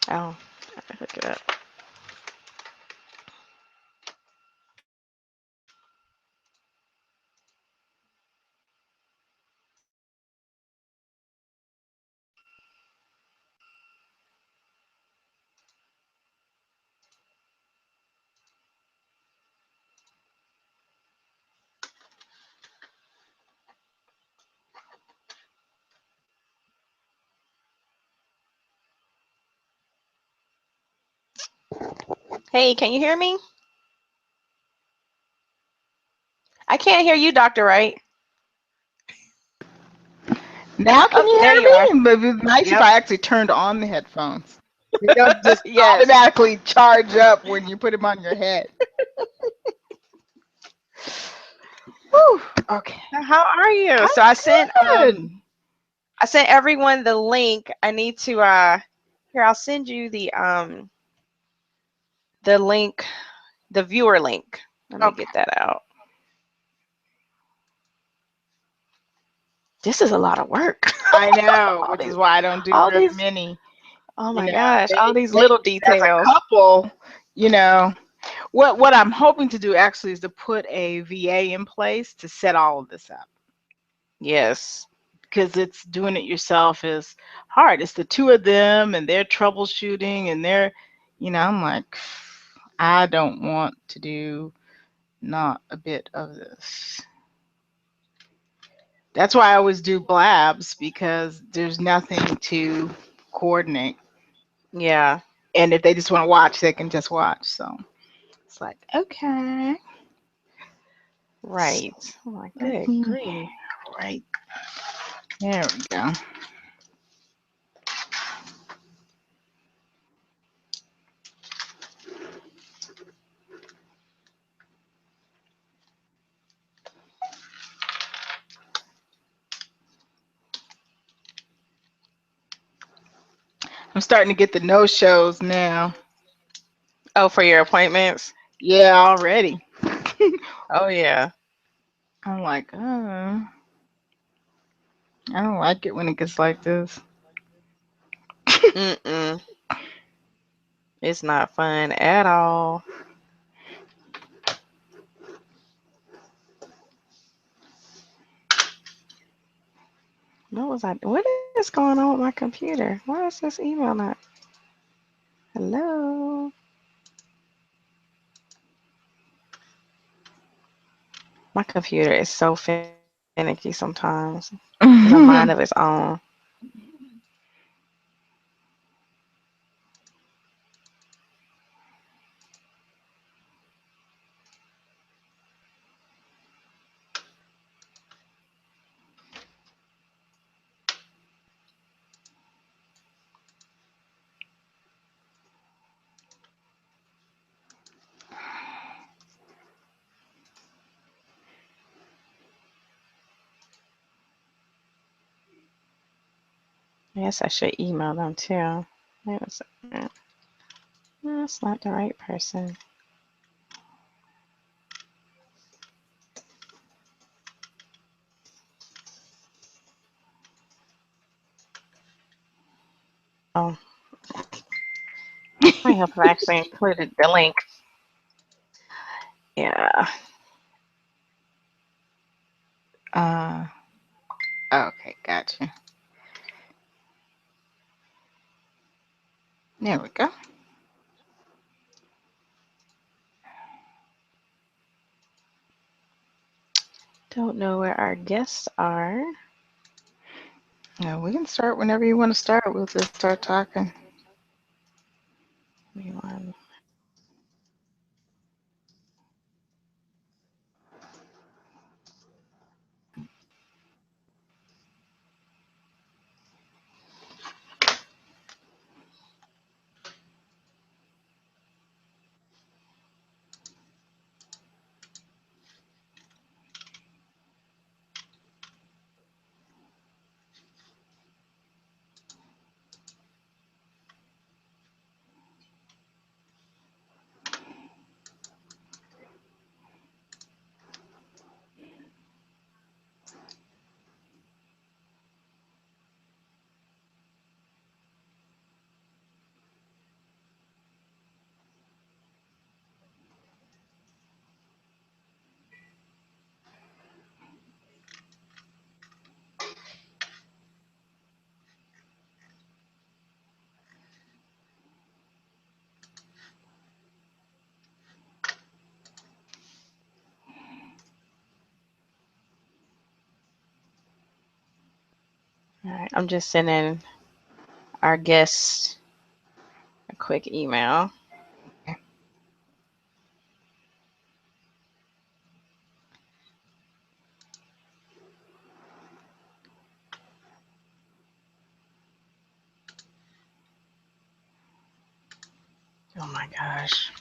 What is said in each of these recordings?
Oh, look it up. Hey, can you hear me? I can't hear you, Dr. Wright. Now can Oh, you there hear you are. me? But it'd be nice if Yep. I actually turned on the headphones. They don't just Yes. automatically charge up when you put them on your head. Whew, okay. How are you? I'm So good. I sent everyone the link. I need to here I'll send you the link, the viewer link. Let me Okay. get that out. This is a lot of work. I know, all which is these why I don't do all very these many. oh You my know, gosh, all these they little as a details. couple, you know, what I'm hoping to do actually is to put a VA in place to set all of this up. Yes. Because it's doing it yourself is hard. It's the two of them and they're troubleshooting and I'm like, I don't want to do not a bit of this. That's why I always do blabs because there's nothing to coordinate. Yeah. And if they just want to watch, they can just watch. So it's like, okay. So Right. Oh my let good me grief. right there we go. I'm starting to get the no shows now. Oh, for your appointments? Yeah, already. Oh yeah. I'm like, I don't like it when it gets like this. Mm-mm. It's not fun at all. What is going on with my computer? Why is this email not? Hello? My computer is so finicky sometimes. It's a mind of its own. I guess I should email them too. Wait a second. No, that's not the right person. Oh, might help if I actually included the link. Yeah. uh, okay, gotcha. There we go. Don't know where our guests are. Yeah, we can start whenever you want to start. We'll just start talking. Give me one. All right, I'm just sending our guest a quick email. Oh my gosh.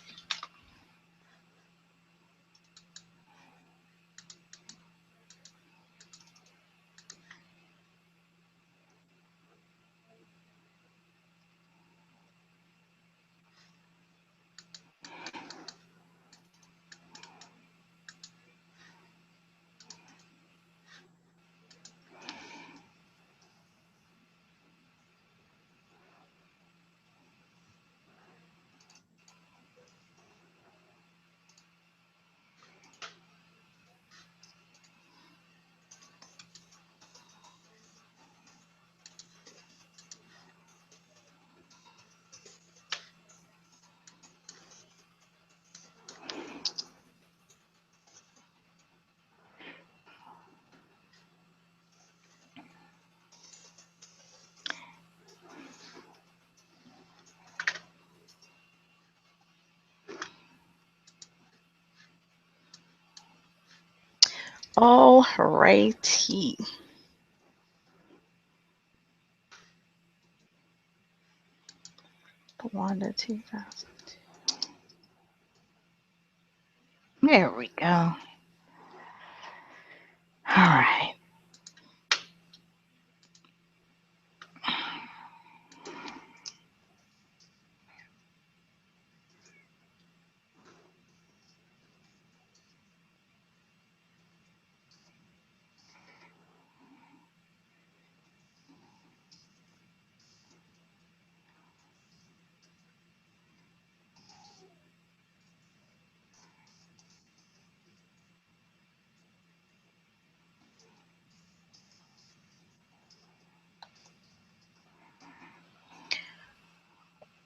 All righty. Wanda 2000. There we go. All right.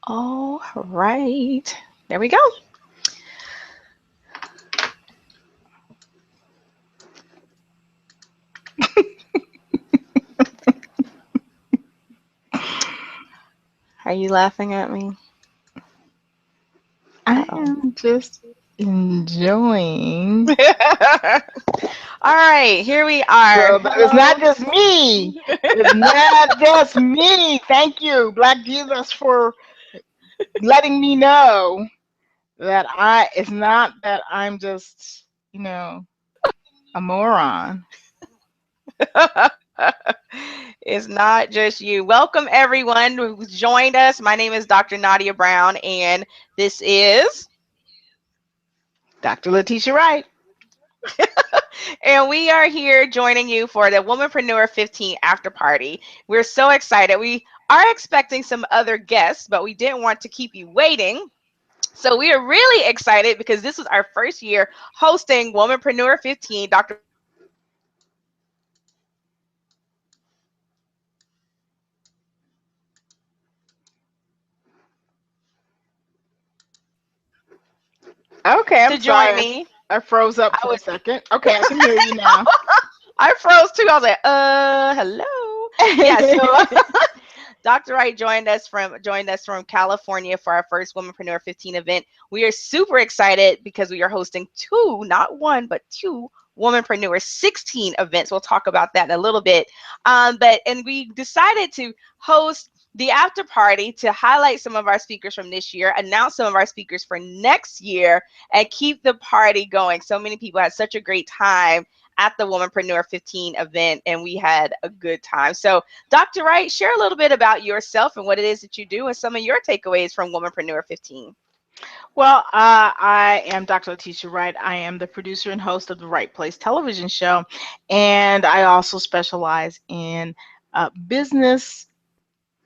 All right. There we go. Are you laughing at me? I Uh-oh. am just enjoying. All right, here we are. So that is not Hello. just me. It's not just me. Thank you, Black Jesus, for letting me know that it's not that I'm just, a moron. It's not just you. Welcome, everyone who's joined us. My name is Dr. Nadia Brown, and this is, Dr. Letitia Wright. and we are here joining you for the Womanpreneur 15 after party. We're so excited. We are expecting some other guests, but we didn't want to keep you waiting. So we are really excited because this was our first year hosting Womanpreneur 15. Dr. Wright joined us from California for our first Womanpreneur 15 event. We are super excited because we are super excited Okay, I'm to join sorry. me. I froze up I for a was second. Okay, I can hear you now. I froze too. I was like, hello. Yeah, so Dr. Wright joined us from California for our first Womanpreneur 15 event. We are super excited because we are hosting two, not one, but two Womanpreneur 16 events. We'll talk about that in a little bit. And we decided to host the after party to highlight some of our speakers from this year, announce some of our speakers for next year, and keep the party going. So many people had such a great time at the Womanpreneur 15 event, and we had a good time. So Dr. Wright, share a little bit about yourself and what it is that you do and some of your takeaways from Womanpreneur 15. Well, I am Dr. Letitia Wright. I am the producer and host of the Right Place television show, and I also specialize in business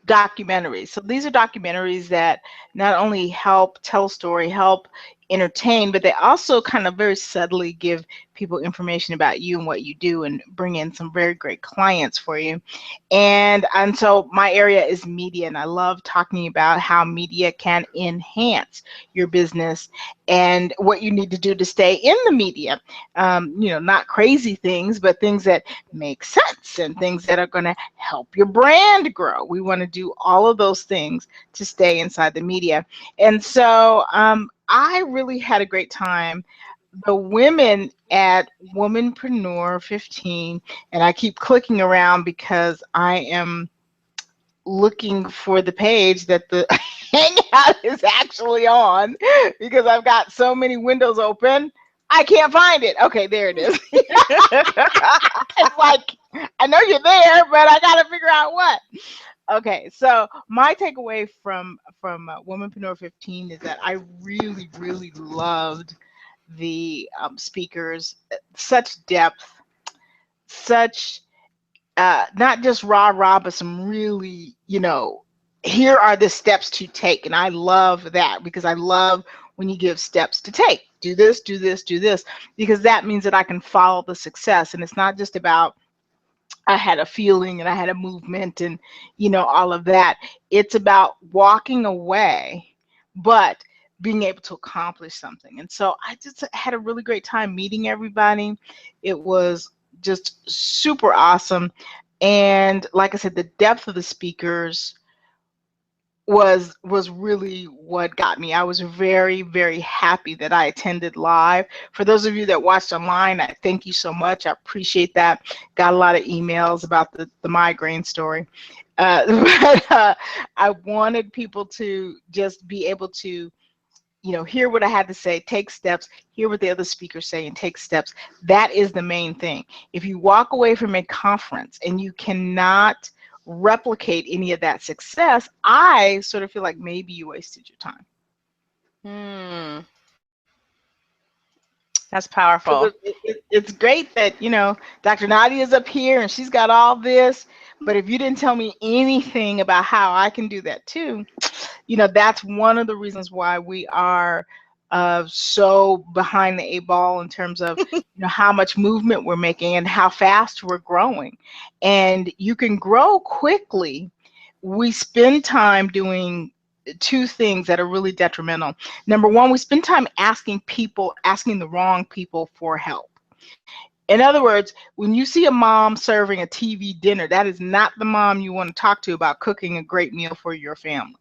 documentaries. So these are documentaries that not only help tell a story, help entertain, but they also kind of very subtly give people information about you and what you do and bring in some very great clients for you. And so my area is media, and I love talking about how media can enhance your business and what you need to do to stay in the media. Not crazy things, but things that make sense and things that are going to help your brand grow. We want to do all of those things to stay inside the media. And so I really had a great time. The women at Womanpreneur15, and I keep clicking around because I am looking for the page that the Hangout is actually on, because I've got so many windows open. I can't find it. Okay, there it is. It's like, I know you're there, but I got to figure out what. Okay, so my takeaway from Womanpreneur 15 is that I really, really loved the speakers. Such depth, such not just rah rah, but some really, here are the steps to take. And I love that, because I love when you give steps to take. Do this, do this, do this, because that means that I can follow the success. And it's not just about I had a feeling and I had a movement and, all of that. It's about walking away, but being able to accomplish something. And so I just had a really great time meeting everybody. It was just super awesome. And like I said, the depth of the speakers was really what got me. I was very, very happy that I attended live. For those of you that watched online, I thank you so much. I appreciate that. Got a lot of emails about the migraine story. But I wanted people to just be able to, hear what I had to say, take steps, hear what the other speakers say, and take steps. That is the main thing. If you walk away from a conference and you cannot replicate any of that success, I sort of feel like maybe you wasted your time. Hmm. That's powerful. Because it's great that, Dr. Nadia is up here and she's got all this, but if you didn't tell me anything about how I can do that too, that's one of the reasons why we are so behind the eight ball in terms of how much movement we're making and how fast we're growing. And you can grow quickly. We spend time doing two things that are really detrimental. Number one, we spend time asking the wrong people for help. In other words, when you see a mom serving a TV dinner, that is not the mom you want to talk to about cooking a great meal for your family.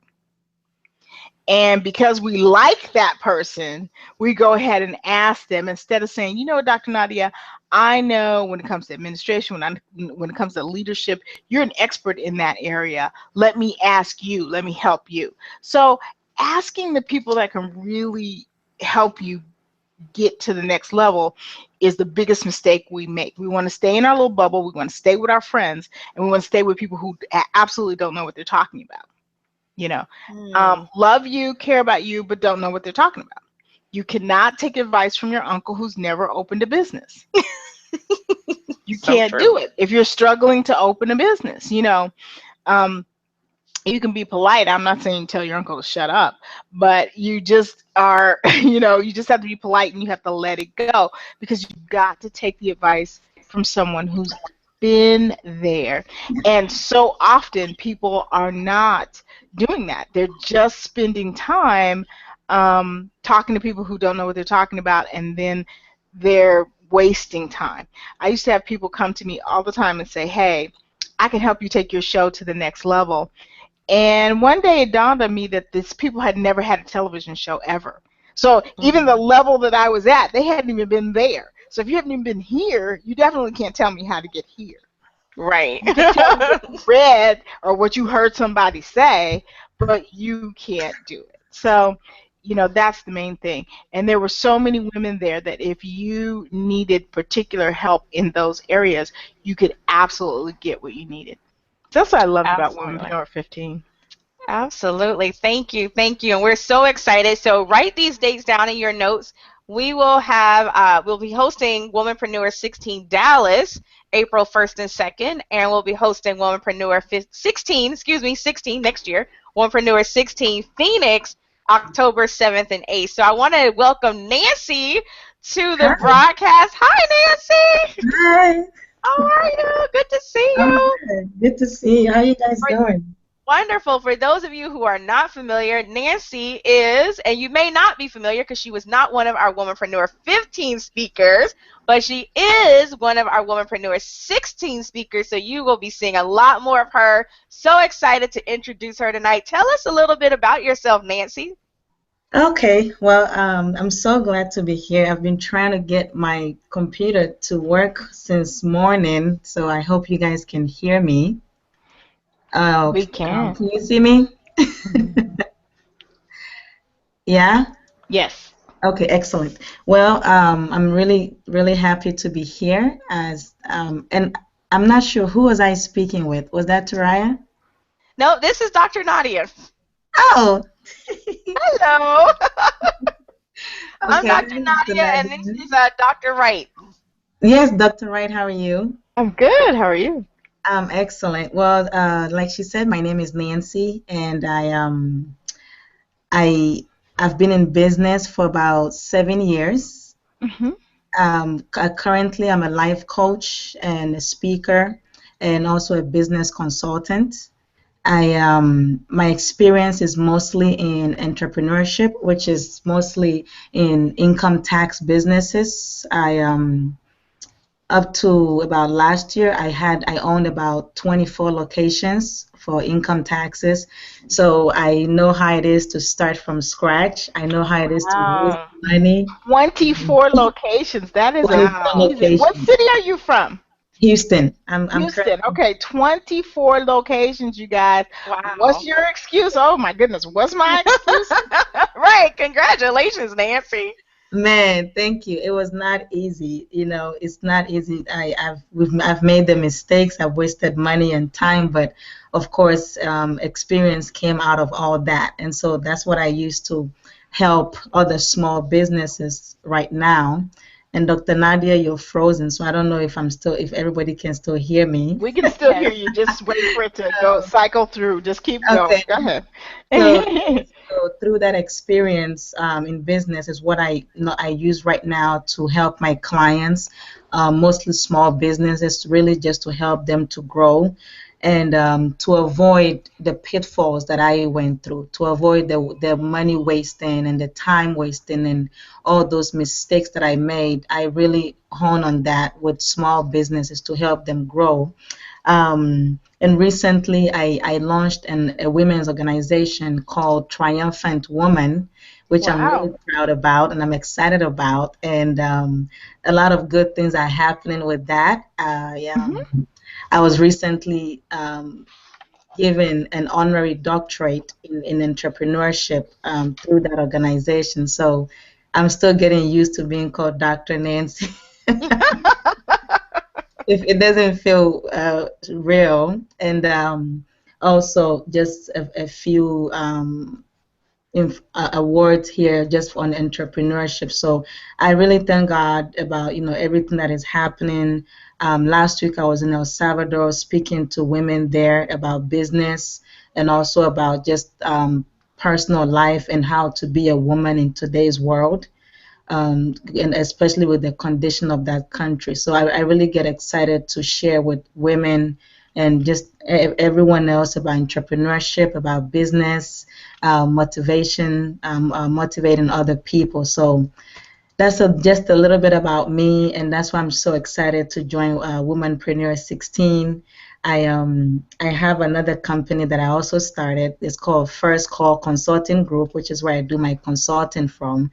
And because we like that person, we go ahead and ask them instead of saying, Dr. Nadia, I know when it comes to administration, when it comes to leadership, you're an expert in that area. Let me ask you, let me help you. So asking the people that can really help you get to the next level is the biggest mistake we make. We want to stay in our little bubble. We want to stay with our friends, and we want to stay with people who absolutely don't know what they're talking about. Hmm. Love you, care about you, but don't know what they're talking about. You cannot take advice from your uncle who's never opened a business. You So can't true. do it if you're struggling to open a business. Um, you can be polite. I'm not saying tell your uncle to shut up, but you just are, you just have to be polite and you have to let it go, because you've got to take the advice from someone who's been there. And so often people are not doing that. They're just spending time talking to people who don't know what they're talking about, and then they're wasting time. I used to have people come to me all the time and say, hey, I can help you take your show to the next level. And one day it dawned on me that these people had never had a television show ever. So even the Hmm. level that I was at, they hadn't even been there. So if you haven't even been here, you definitely can't tell me how to get here. Right. You can tell me what you read or what you heard somebody say, but you can't do it. So, that's the main thing. And there were so many women there that if you needed particular help in those areas, you could absolutely get what you needed. So that's what I loved about Absolutely. Womenpreneur 15. Absolutely. Thank you. Thank you. And we're so excited. So write these dates down in your notes. We'll be hosting Womanpreneur 16 Dallas, April 1st and 2nd, and we'll be hosting Womanpreneur 16 next year, Womanpreneur 16 Phoenix, October 7th and 8th. So I want to welcome Nancy to the Hi, broadcast. Hi, Nancy. hi. How are you? Good to see I'm you. good. Good to see you. How you guys doing? Wonderful. For those of you who are not familiar, Nancy is, and you may not be familiar because she was not one of our Womanpreneur 15 speakers, but she is one of our Womanpreneur 16 speakers. So you will be seeing a lot more of her. So excited to introduce her tonight. Tell us a little bit about yourself, Nancy. Okay, well, I'm so glad to be here. I've been trying to get my computer to work since morning, so I hope you guys can hear me. We can. Can you see me? Mhm. Yeah? Yes. Okay, excellent. Well, I'm really, really happy to be here and I'm not sure who was I speaking with. Was that Taraya? No, this is Dr. Nadia. Oh, Hello. I'm okay. Dr. Hi, Dr. Nadia, and this Nadia. is Dr. Wright. Yes, Dr. Wright, how are you? I'm good. How are you? Excellent. Well, like she said, my name is Nancy, and I I've been in business for about 7 years. Hmm. Currently, I'm a life coach and a speaker, and also a business consultant. My experience is mostly in entrepreneurship, which is mostly in income tax businesses. Up to about last year, I owned about 24 locations for income taxes. So I know how it is to start from scratch. I know how it is to raise Wow. money. 24 locations. That is 24 Wow. amazing. What locations. city are you from? Houston. I'm Houston. currently, Okay, 24 locations, you guys. What's Wow. your excuse? Oh my goodness. What's my excuse? Right. Congratulations, Nancy. man, thank you. It was not easy. It's not easy. I've made the mistakes. I've wasted money and time, but of course, experience came out of all that. And so that's what I use to help other small businesses right now. And Dr. Nadia, you're frozen, so I don't know if everybody can still hear me. We can still hear Yes. you. Just wait for it to go cycle through. Just keep going. Okay. Go ahead. So, so through that experience in business is what I use right now to help my clients, mostly small businesses, really just to help them to grow and to avoid the pitfalls that I went through, to avoid the money wasting and the time wasting and all those mistakes that I made. I really hone on that with small businesses to help them grow. And recently, I launched a women's organization called Triumphant Woman, which I'm Wow. really proud about and I'm excited about. And a lot of good things are happening with that. Hmm. I was recently given an honorary doctorate in entrepreneurship through that organization. So I'm still getting used to being called Dr. Nancy. If it doesn't feel real. And also just a few awards here just on entrepreneurship. So I really thank God about everything that is happening. Last week I was in El Salvador speaking to women there about business and also about just personal life and how to be a woman in today's world, and especially with the condition of that country. So I really get excited to share with women and just everyone else about entrepreneurship, about business, motivation, motivating other people. So that's just a little bit about me, and that's why I'm so excited to join Womanpreneur 16. I have another company that I also started. It's called First Call Consulting Group, which is where I do my consulting from.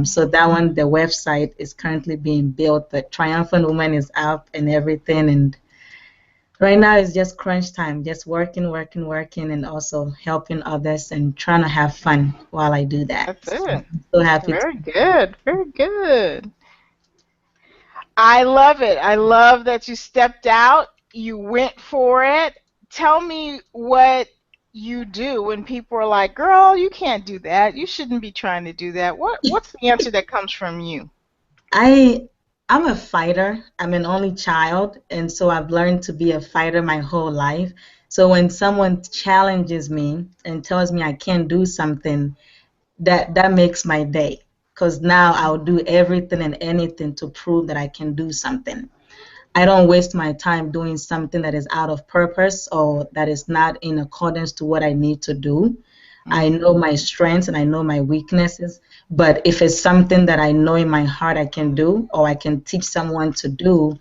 So that one, the website is currently being built, but Triumphant Woman is up and everything. And right now it's just crunch time, just working, working, working, and also helping others and trying to have fun while I do that. That's So it. I'm so happy to Very be here. good. Very good. I love it. I love that you stepped out, you went for it. Tell me what you do when people are like, "Girl, you can't do that. You shouldn't be trying to do that." What's the answer that comes from you? I I'm a fighter. I'm an only child, and so I've learned to be a fighter my whole life. So when someone challenges me and tells me I can't do something, that makes my day, because now I'll do everything and anything to prove that I can do something. I don't waste my time doing something that is out of purpose or that is not in accordance to what I need to do. I Mhm. know my strengths and I know my weaknesses, but if it's something that I know in my heart I can do or I can teach someone to do,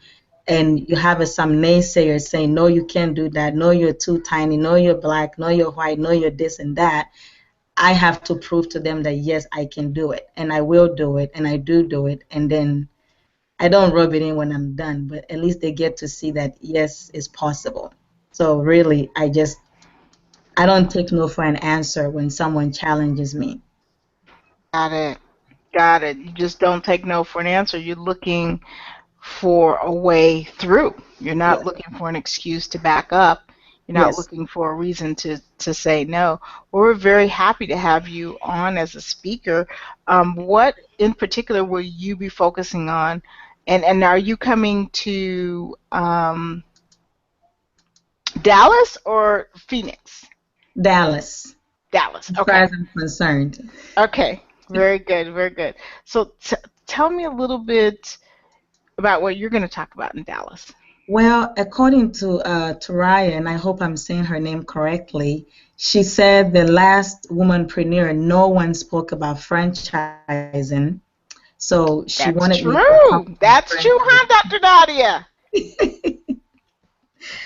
and you have some naysayers saying, no, you can't do that, no, you're too tiny, no, you're black, no, you're white, no, you're this and that, I have to prove to them that yes, I can do it and I will do it and I do it. And then I don't rub it in when I'm done, but at least they get to see that yes, it's possible. So really, I don't take no for an answer when someone challenges me. Got it. Got it. You just don't take no for an answer. You're looking for a way through. You're not Yes, looking for an excuse to back up. You're not yes. looking for a reason to say no. Well, we're very happy to have you on as a speaker. What in particular will you be focusing on? And are you coming to Dallas or Phoenix? Dallas, Dallas. as far Okay. as I'm concerned. Okay. Very good. Very good. So tell me a little bit about what you're going to talk about in Dallas. Well, according to Raya, and I hope I'm saying her name correctly, she said the last womanpreneur, no one spoke about franchising. So she wanted me That's to talk about true. That's true, huh, Dr. Nadia?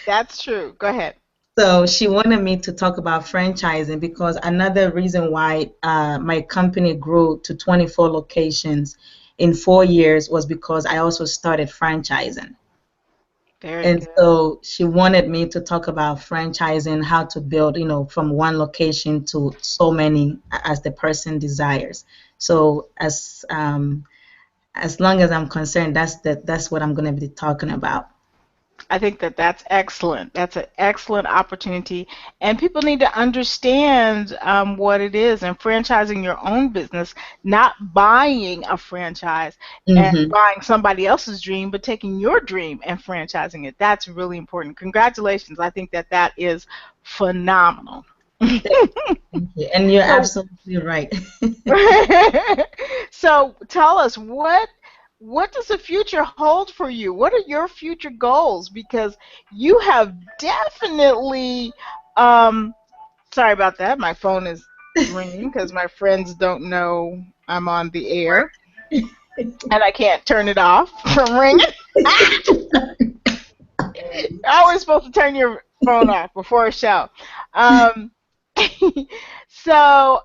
That's true. Go ahead. So she wanted me to talk about franchising because another reason why my company grew to 24 locations in 4 years was because I also started franchising. Very And good. so she wanted me to talk about franchising, how to build, from one location to so many as the person desires. So as long as I'm concerned, that's what I'm going to be talking about. I think that that's excellent. That's an excellent opportunity, and people need to understand what it is and franchising your own business, not buying a franchise and Hmm. buying somebody else's dream, but taking your dream and franchising it. That's really important. Congratulations. I think that that is phenomenal. Thank you. And you're So absolutely right. so tell us what does the future hold for you? What are your future goals? Because you have definitely sorry about that. My phone is ringing because my friends don't know I'm on the air and I can't turn it off from ringing. I always supposed to turn your phone off before a show. Um, so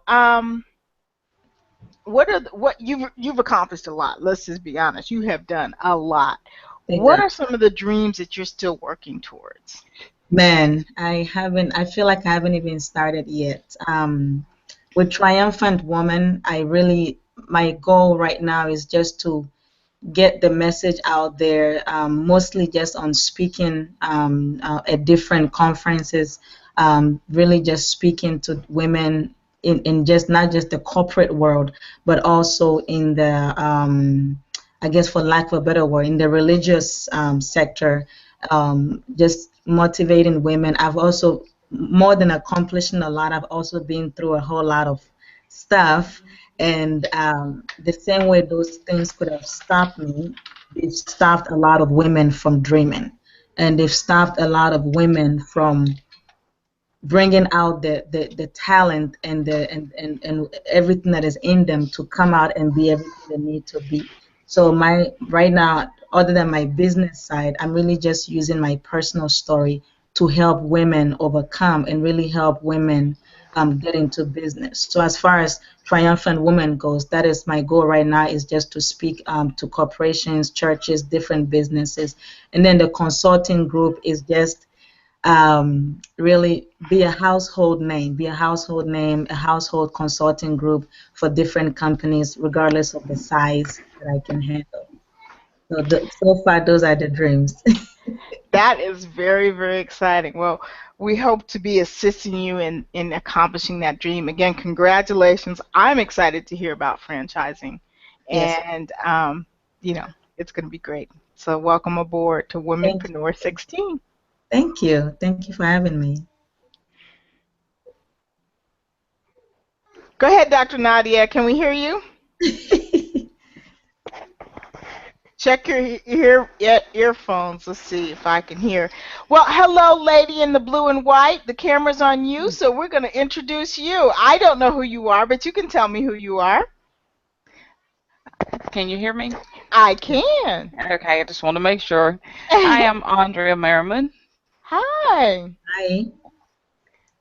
what you've accomplished a lot. Let's just be honest. You have done a lot. Thank What God. are some of the dreams that you're still working towards? Man, I feel like I haven't even started yet. With Triumphant Woman, my goal right now is just to get the message out there, mostly just on speaking at different conferences, really just speaking to women in just not just the corporate world, but also in the, I guess for lack of a better word, in the religious sector, just motivating women. I've also, more than accomplishing a lot, I've also been through a whole lot of stuff, and the same way those things could have stopped me, they've stopped a lot of women from dreaming. And they've stopped a lot of women from bringing out the talent and and everything that is in them to come out and be everything they need to be. So my right now, other than my business side, I'm really just using my personal story to help women overcome and really help women get into business. So as far as Triumphant Woman goes, that is my goal right now, is just to speak to corporations, churches, different businesses. And then the consulting group is just really be a household name, a household consulting group for different companies, regardless of the size that I can handle. So, so far, those are the dreams. That is very, very exciting. Well, we hope to be assisting you in accomplishing that dream. Again, congratulations. I'm excited to hear about franchising. Yes, And, you know, it's going to be great. So, welcome aboard to thank Womenpreneur you. 16. Thank you. Thank you for having me. Go ahead, Dr. Nadia. Can we hear you? Check your earphones. Let's see if I can hear. Well, hello, lady in the blue and white. The camera's on you, so we're going to introduce you. I don't know who you are, but you can tell me who you are. Can you hear me? I can. Okay, I just want to make sure. I am Andrea Merriman. Hi. Hi.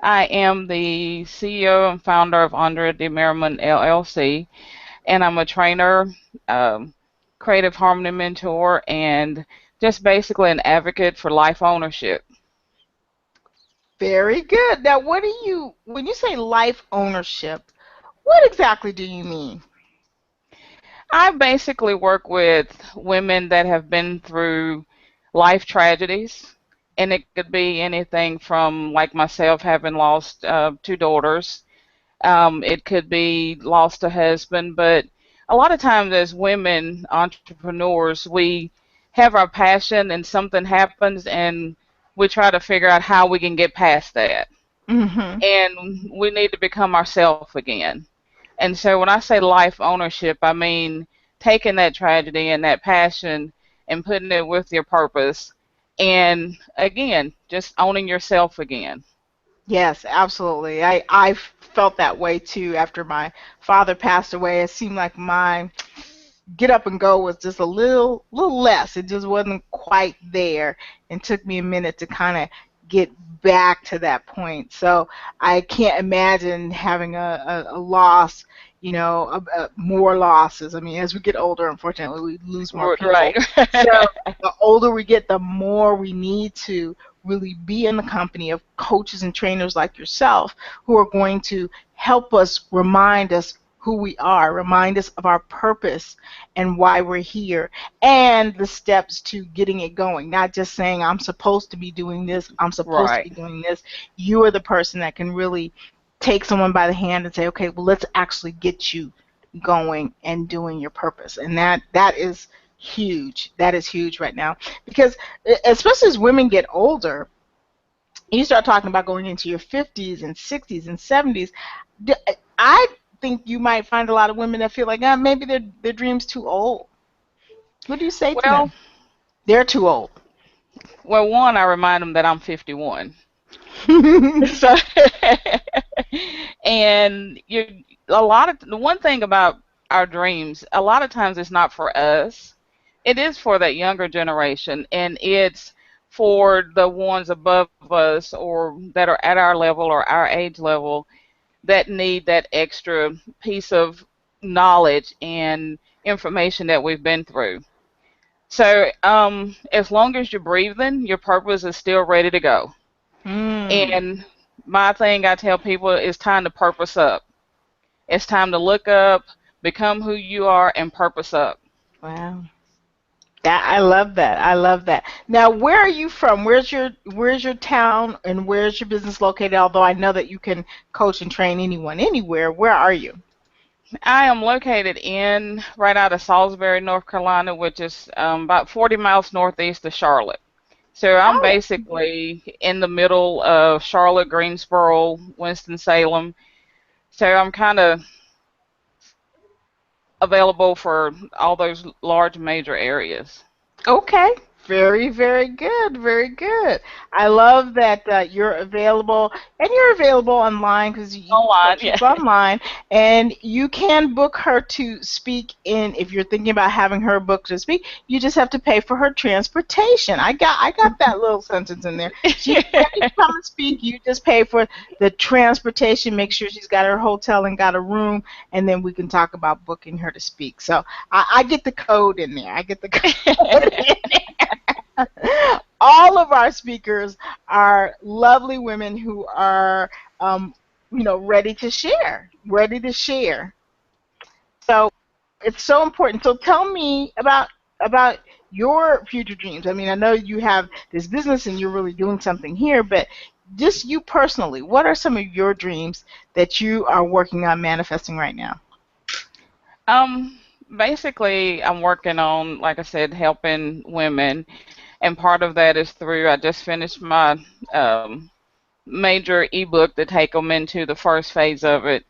I am the CEO and founder of Andrea D. Merriman LLC, and I'm a trainer, um, creative harmony mentor, and just basically an advocate for life ownership. Very good. Now, what do you, when you say life ownership, what exactly do you mean? I basically work with women that have been through life tragedies, and it could be anything from, like myself, having lost two daughters. It could be lost a husband, but a lot of times as women entrepreneurs, we have our passion and something happens and we try to figure out how we can get past that. Mm-hmm. And we need to become ourselves again. And so when I say life ownership, I mean taking that tragedy and that passion and putting it with your purpose. And again, just owning yourself again. Yes, absolutely. I felt that way too after my father passed away. It seemed like my get up and go was just a little less. It just wasn't quite there, and took me a minute to kind of get back to that point. So I can't imagine having a loss, more losses. I mean, as we get older, unfortunately, we lose more Right. people. So the older we get, the more we need to really be in the company of coaches and trainers like yourself who are going to help us, remind us who we are, remind us of our purpose and why we're here, and the steps to getting it going. Not just saying, I'm supposed to be doing this, I'm supposed to be Right. doing this. You are the person that can really take someone by the hand and say, okay, well, let's actually get you going and doing your purpose. And that is huge. That is huge right now. Because especially as women get older, you start talking about going into your 50s and 60s and 70s. I think you might find a lot of women that feel like, maybe their dream's too old. What do you say to Well, them? They're too old. one, I remind them that I'm 51. So, and the one thing about our dreams, a lot of times it's not for us. It is for that younger generation, and it's for the ones above us or that are at our level or our age level that need that extra piece of knowledge and information that we've been through. So, as long as you're breathing, your purpose is still ready to go. Mm, And my thing I tell people is time to purpose up. It's time to look up, become who you are, and purpose up. wow. I love that. I love that. Now, where are you from? Where's your town and where's your business located? Although I know that you can coach and train anyone anywhere. Where are you? I am located in right out of Salisbury, North Carolina, which is about 40 miles northeast of Charlotte. So I'm Oh, basically in the middle of Charlotte, Greensboro, Winston-Salem. So I'm kind of available for all those large major areas. okay. Very, very good. Very good. I love that you're available, and you're available online because you Online, coach yeah. people online, and you can book her to speak in. If you're thinking about having her book to speak, you just have to pay for her transportation. I got that little sentence in there. She's ready to come and speak. You just pay for the transportation. Make sure she's got her hotel and got a room, and then we can talk about booking her to speak. So I get the code in there. I get the code in there. All of our speakers are lovely women who are, ready to share, ready to share. So it's so important. So tell me about your future dreams. I mean, I know you have this business and you're really doing something here, but just you personally, what are some of your dreams that you are working on manifesting right now? Um, Basically, I'm working on, like I said, helping women, and part of that is through. I just finished my um, major ebook to take them into the first phase of it.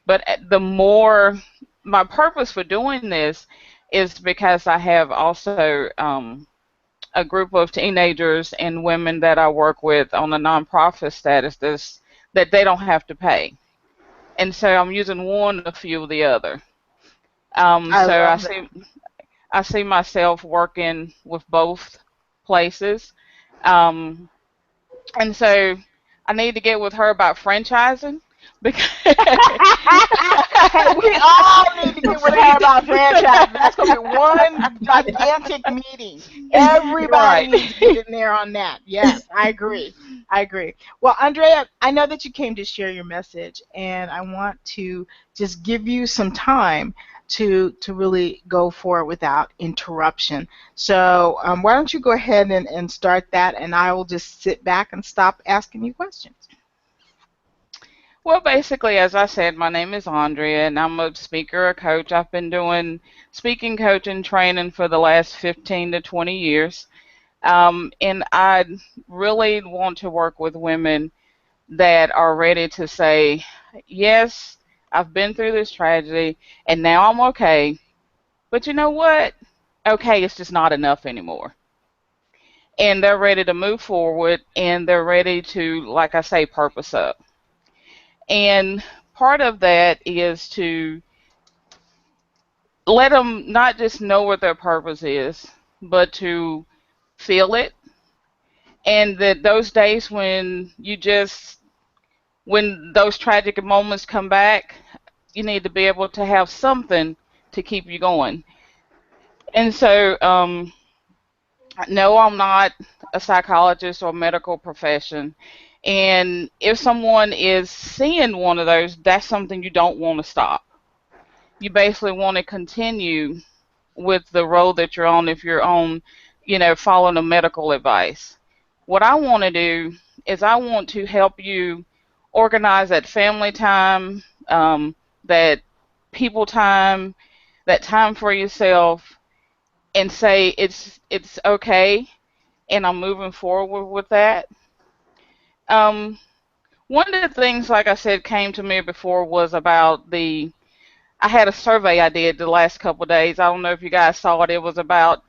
But the more, my purpose for doing this is because I have also a group of teenagers and women that I work with on a nonprofit status that they don't have to pay. And so I'm using one to fuel the other. I So love that. I see myself working with both places. Um, and so I need to get with her about franchising because Hey, we all need to get with her about franchise. That's going to be one gigantic meeting. Everybody right. needs to get in there on that. Yes, I agree. I agree. Well, Andrea, I know that you came to share your message, and I want to just give you some time to really go for it without interruption. So, why don't you go ahead and start that, and I will just sit back and stop asking you questions. Well, basically, as I said, my name is Andrea, and I'm a speaker, a coach. I've been doing speaking, coaching, training for the last 15 to 20 years. And I really want to work with women that are ready to say, yes, I've been through this tragedy, and now I'm okay. But you know what? Okay, it's just not enough anymore. And they're ready to move forward, and they're ready to, like I say, purpose up. And part of that is to let them not just know what their purpose is, but to feel it. And that those days when those tragic moments come back, you need to be able to have something to keep you going. And so, no, I'm not a psychologist or medical profession. And if someone is seeing one of those, that's something you don't want to stop. You basically want to continue with the road that you're on if you're on, following the medical advice. What I want to do is I want to help you organize that family time, that people time, that time for yourself, and say it's okay, and I'm moving forward with that. Um, One of the things, like I said, came to me before was about I had a survey I did the last couple of days. I don't know if you guys saw it. It was about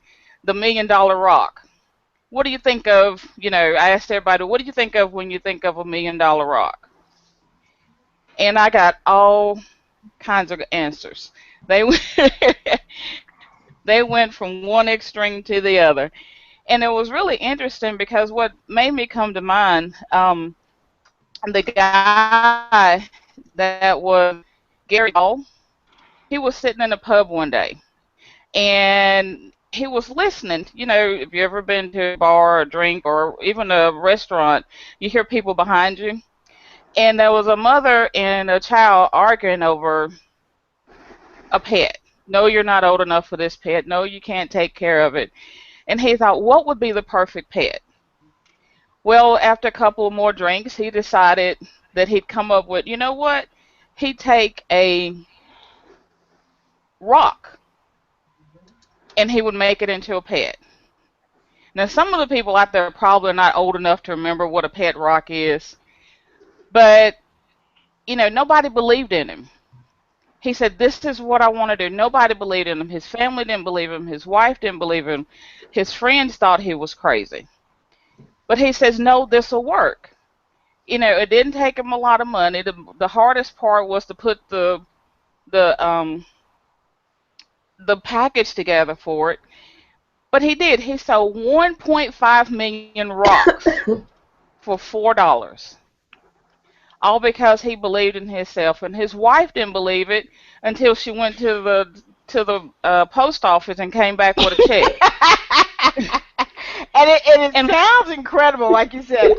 the $1 million rock. What do you think of? I asked everybody, what do you think of when you think of a $1 million rock? And I got all kinds of answers. They they went from one extreme to the other, and it was really interesting because what made me come to mind, the guy that was Gary Hall, he was sitting in a pub one day, and he was listening. If you ever been to a bar or drink or even a restaurant, you hear people behind you. And there was a mother and a child arguing over a pet. No, you're not old enough for this pet. No, you can't take care of it. And he thought, what would be the perfect pet? Well, after a couple more drinks, he decided that he'd come up with, you know what? He'd take a rock and he would make it into a pet. Now, some of the people out there probably are not old enough to remember what a pet rock is, but nobody believed in him. He said, "This is what I want to do." Nobody believed in him. His family didn't believe him. His wife didn't believe him. His friends thought he was crazy. But he says, "No, this will work." It didn't take him a lot of money. The hardest part was to put the um the package together for it. But he did. He sold 1.5 million rocks for $4, all because he believed in himself. And his wife didn't believe it until she went to the post office and came back with a check. And it And sounds incredible, like you said.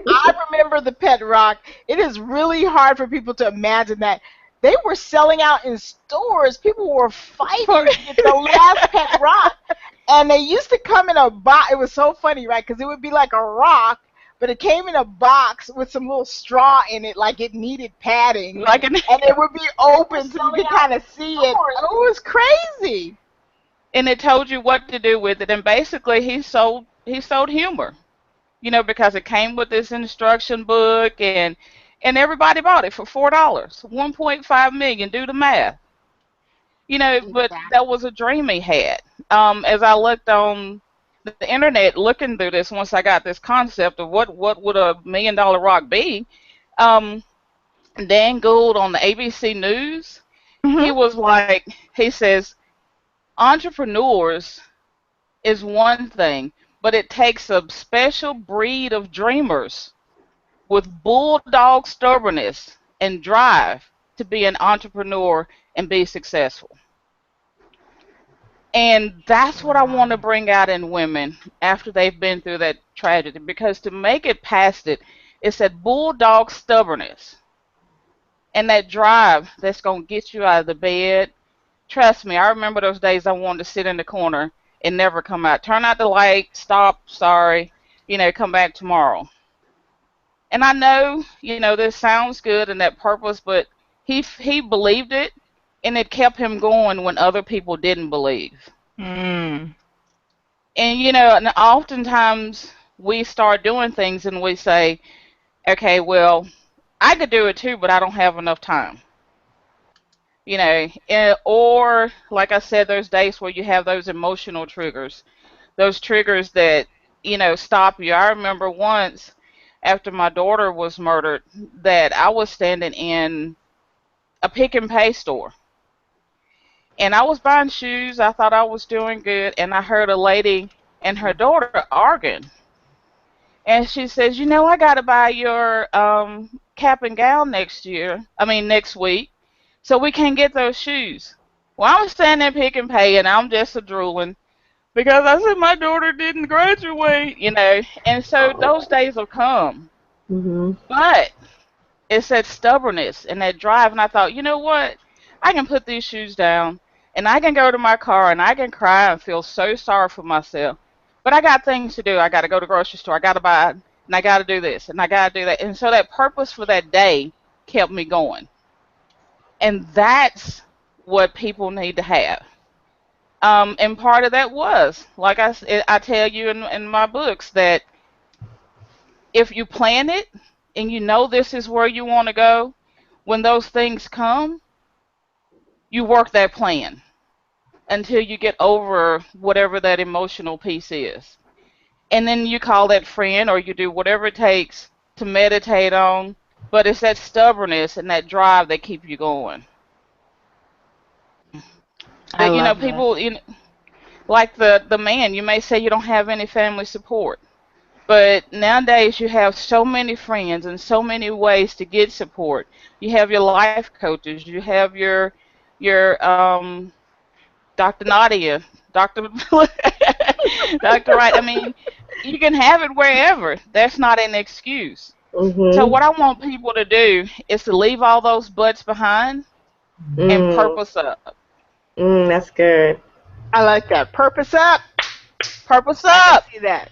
I remember the pet rock. It is really hard for people to imagine that they were selling out in stores. People were fighting for to get the last pet rock, and they used to come in a box. It was so funny, right? Because it would be like a rock, but it came in a box with some little straw in it, like it needed padding, like an, and it would be open so you could kind of see it. Oh, it was crazy. and it told you what to do with it. And basically, he sold humor. Because it came with this instruction book, and and everybody bought it for $4. 1.5 million. Do the math. But that Exactly. was a dream he had. As I looked on the internet, looking through this, once I got this concept of what would $1 million rock be, um, Dan Gould on the ABC News, he Hmm. was like, he says, entrepreneurs is one thing, but it takes a special breed of dreamers with bulldog stubbornness and drive to be an entrepreneur and be successful. And that's what I want to Wow. bring out in women after they've been through that tragedy. Because to make it past it, it's that bulldog stubbornness and that drive that's going to get you out of the bed. Trust me, I remember those days I wanted to sit in the corner and never come out. Turn out the light, stop, sorry, come back tomorrow. And I know, this sounds good and that purpose, but he believed it, and it kept him going when other people didn't believe. Mm. And and oftentimes we start doing things and we say, okay, well, I could do it too, but I don't have enough time. Or like I said, there's days where you have those emotional triggers, those triggers that stop you. I remember once after my daughter was murdered that I was standing in a pick and pay store, and I was buying shoes. I thought I was doing good, and I heard a lady and her daughter arguing. And she says, I got to buy your cap and gown next year. I mean, next week. So we can get those shoes. Well, I'm standing there pick and pay, and I'm just a drooling because I said my daughter didn't graduate. And so those days will come. Mhm. But it's that stubbornness and that drive. And I thought, you know what? I can put these shoes down and I can go to my car and I can cry and feel so sorry for myself. But I got things to do. I got to go to the grocery store. I got to buy it, and I got to do this and I got to do that. And so that purpose for that day kept me going. And that's what people need to have. And part of that was, like I tell you in my books, that if you plan it and you know this is where you want to go, when those things come, you work that plan until you get over whatever that emotional piece is. And then you call that friend or you do whatever it takes to meditate on. But it's that stubbornness and that drive that keep you going. I That love that. people like the man, you may say you don't have any family support. But nowadays, you have so many friends and so many ways to get support. You have your life coaches. You have your Dr. Nadia, Dr. Dr. Wright. I mean, you can have it wherever. That's not an excuse. So Mhm. what I want people to do is to leave all those butts behind and Mm. purpose up. That's good. I like that. Purpose up. Purpose I can up. see that.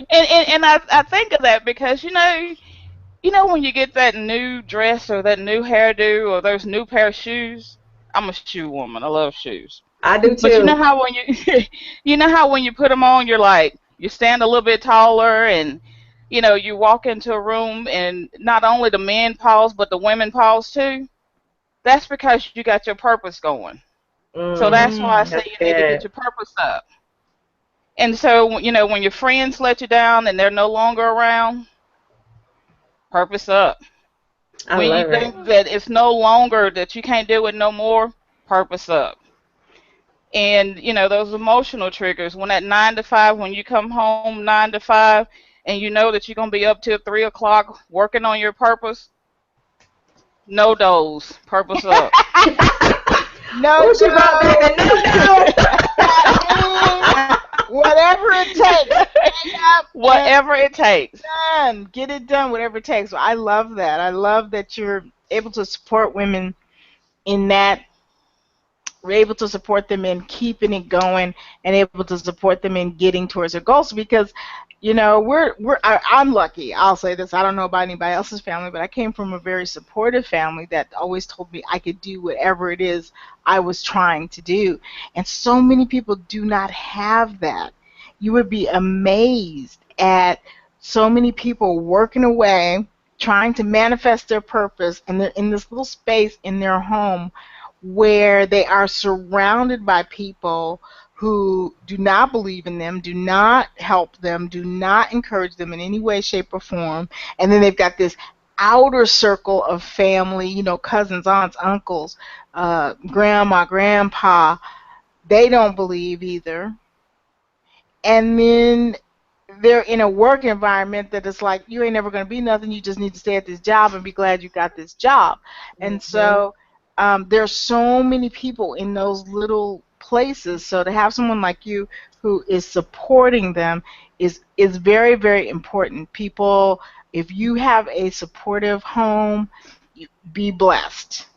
And I think of that because when you get that new dress or that new hairdo or those new pair of shoes. I'm a shoe woman. I love shoes. I do But you know too. how when you you know how when you put them on, you're like you stand a little bit taller, and you walk into a room and not only the men pause but the women pause too. That's because you got your purpose going. So that's why I Mm. say That's you need to get good. your purpose up. And so when your friends let you down and they're no longer around, purpose up. I When you love it. think that it's no longer that you can't do it no more, purpose up. And those emotional triggers. When at 9 to 5, when you come home 9 to 5, and you know that you're gonna be up till 3 o'clock working on your purpose, no doze, purpose up. No Oh, she brought back doubt. a new dough. That means whatever it takes. Stay up and Whatever it takes. done. Get it done, whatever it takes. So I love that. I love that you're able to support women in that. We're able to support them in keeping it going and able to support them in getting towards their goals because I'm lucky. I'll say this. I don't know about anybody else's family, but I came from a very supportive family that always told me I could do whatever it is I was trying to do. And so many people do not have that. You would be amazed at so many people working away, trying to manifest their purpose, and they're in this little space in their home where they are surrounded by people who do not believe in them, do not help them, do not encourage them in any way, shape, or form. And then they've got this outer circle of family, cousins, aunts, uncles, grandma, grandpa. They don't believe either. And then they're in a work environment that is like, you ain't never going to be nothing. You just need to stay at this job and be glad you got this job. And Mhm. so there's so many people in those little places. So to have someone like you who is supporting them is very, very important. People, if you have a supportive home, be blessed.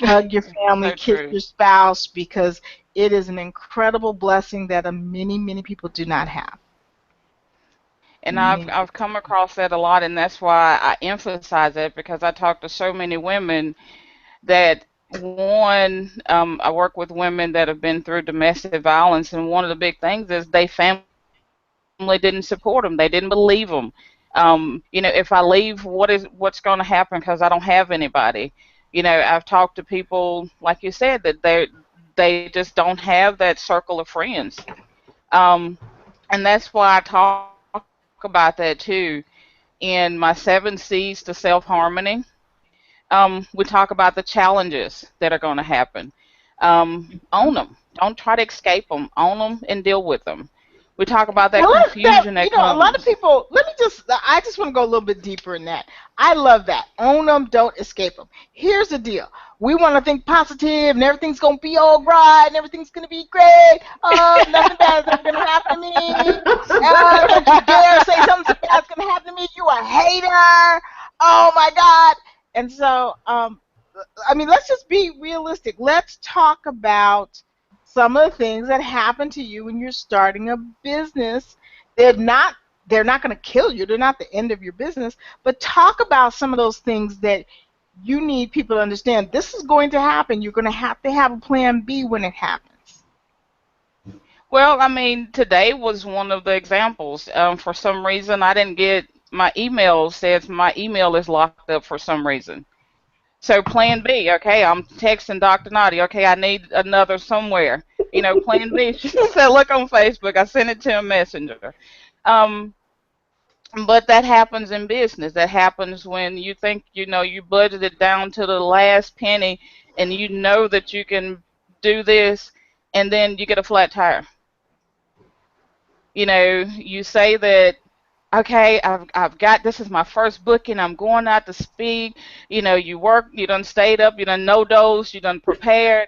Hug your family, So kiss true. your spouse, because it is an incredible blessing that many, many people do not have. And I've Many I've come across that a lot, and that's why I emphasize it, because I talk to so many women that, one, I work with women that have been through domestic violence, and one of the big things is they family didn't support them, they didn't believe them. If I leave, what's going to happen because I don't have anybody? I've talked to people, like you said, that they just don't have that circle of friends. Um, and that's why I talk about that too in my 7 C's to self harmony. We talk about the challenges that are going to happen. Own them. Don't try to escape them. Own them and deal with them. We talk about that I love that. confusion that A lot of comes. people. I just want to go a little bit deeper in that. I love that. Own them, don't escape them. Here's the deal. We want to think positive, and everything's gonna be all right, and everything's gonna be great. Oh, nothing bad is ever gonna happen to me. Don't you dare say something bad's gonna happen to me. You a hater. Oh my God. And so, I mean, let's just be realistic. Let's talk about some of the things that happen to you when you're starting a business. They're not they're not going to kill you. They're not the end of your business, but talk about some of those things that you need people to understand. This is going to happen. You're going to have a plan B when it happens. Well, I mean, today was one of the examples. For some reason, I didn't get my email. Says my email is locked up for some reason. So plan B, okay, I'm texting Dr. Naughty, okay, I need another somewhere. Plan B. She said, look on Facebook. I sent it to a messenger. Um, but that happens in business. That happens when you think, you budgeted down to the last penny and you know that you can do this, and then you get a flat tire. You say that, okay, I've got, this is my first booking, I'm going out to speak. You work, you done stayed up, you done no dose, you done prepared,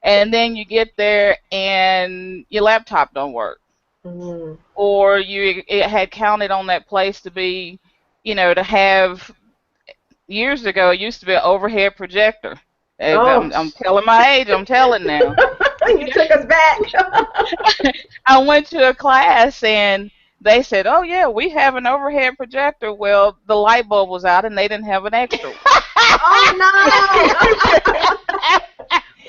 and then you get there and your laptop don't work, Mhm. or you it had counted on that place to be, to have, years ago it used to be an overhead projector. Oh, I'm telling my age, I'm telling now. you took us back. I went to a class and they said, "Oh yeah, we have an overhead projector." Well, the light bulb was out and they didn't have an extra one. Oh no!